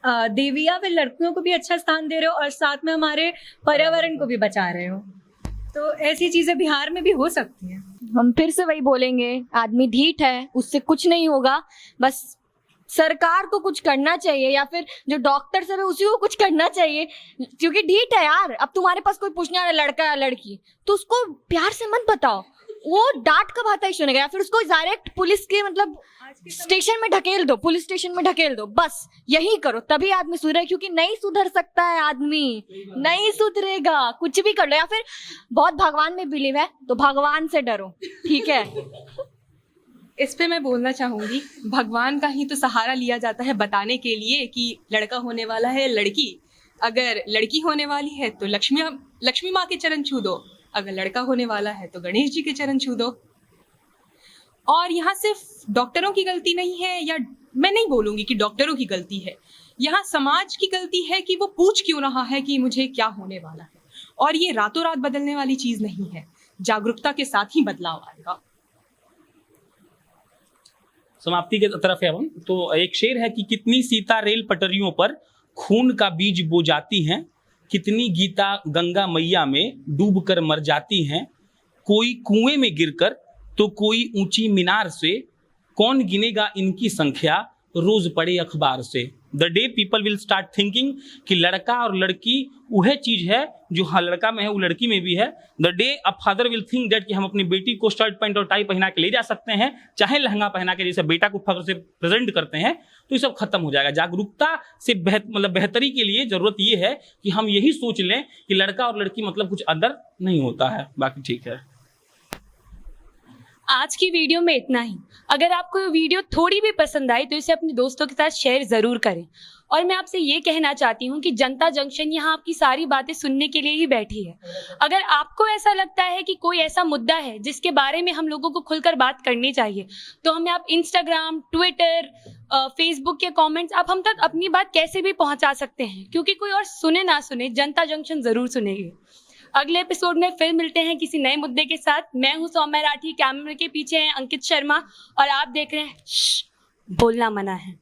देवी या फिर लड़कियों को भी अच्छा स्थान दे रहे हो और साथ में हमारे पर्यावरण को भी बचा रहे हो। तो ऐसी चीजें बिहार में भी हो सकती हैं। हम फिर से वही बोलेंगे, आदमी ढीठ है, उससे कुछ नहीं होगा। बस सरकार को कुछ करना चाहिए, या फिर जो डॉक्टर सब है उसी को कुछ करना चाहिए, क्योंकि ढीठ है यार। अब तुम्हारे पास कोई पूछने वाला लड़का या लड़की, तो उसको प्यार से मत बताओ, वो डांट का भाता ही सुनेगा, या फिर उसको डायरेक्ट पुलिस के मतलब स्टेशन में ढकेल दो, पुलिस स्टेशन में ढकेल दो। बस यही करो, तभी आदमी सुधरे, क्योंकि नहीं सुधर सकता है आदमी, नहीं सुधरेगा। कुछ भी कर लो, या फिर बहुत भगवान में बिलीव है तो भगवान से डरो, ठीक है। इस पे मैं बोलना चाहूंगी, भगवान का ही तो सहारा लिया जाता है बताने के लिए कि लड़का होने वाला है लड़की, अगर लड़की होने वाली है तो लक्ष्मी माँ के चरण छू दो, अगर लड़का होने वाला है तो गणेश जी के चरण छू दो। और यहाँ सिर्फ डॉक्टरों की गलती नहीं है, या मैं नहीं बोलूंगी कि डॉक्टरों की गलती है, यहाँ समाज की गलती है कि वो पूछ क्यों रहा है कि मुझे क्या होने वाला है। और ये रातों रात बदलने वाली चीज नहीं है, जागरूकता के साथ ही बदलाव आएगा। समाप्ति की तरफ है हम। तो एक शेर है कि कितनी सीता रेल पटरियों पर खून का बीज बो जाती हैं, कितनी गीता गंगा मैया में डूब कर मर जाती हैं, कोई कुएं में गिरकर तो कोई ऊंची मीनार से, कौन गिनेगा इनकी संख्या रोज पढ़े अखबार से। The day people will start thinking कि लड़का और लड़की वह चीज है जो हाँ लड़का में है वो लड़की में भी है। The day a father will think that कि हम अपनी बेटी को शर्ट पैंट और टाई पहना के ले जा सकते हैं, चाहे लहंगा पहना के, जैसे बेटा को फख्र से प्रेजेंट करते हैं, तो ये सब खत्म हो जाएगा। जागरूकता से बेहतरी के लिए जरूरत ये है कि हम यही सोच लें कि लड़का और लड़की मतलब कुछ अदर नहीं होता है। बाकी ठीक है। आज की वीडियो में इतना ही। अगर आपको ये वीडियो थोड़ी भी पसंद आई तो इसे अपने दोस्तों के साथ शेयर ज़रूर करें। और मैं आपसे ये कहना चाहती हूँ कि जनता जंक्शन यहाँ आपकी सारी बातें सुनने के लिए ही बैठी है। अगर आपको ऐसा लगता है कि कोई ऐसा मुद्दा है जिसके बारे में हम लोगों को खुलकर बात करनी चाहिए, तो हमें आप इंस्टाग्राम, ट्विटर, फेसबुक के कमेंट्स, आप हम तक अपनी बात कैसे भी पहुँचा सकते हैं, क्योंकि कोई और सुने ना सुने, जनता जंक्शन ज़रूर सुनेगी। अगले एपिसोड में फिर मिलते हैं किसी नए मुद्दे के साथ। मैं हूं सौम्या राठी, कैमरे के पीछे हैं अंकित शर्मा, और आप देख रहे हैं बोलना मना है।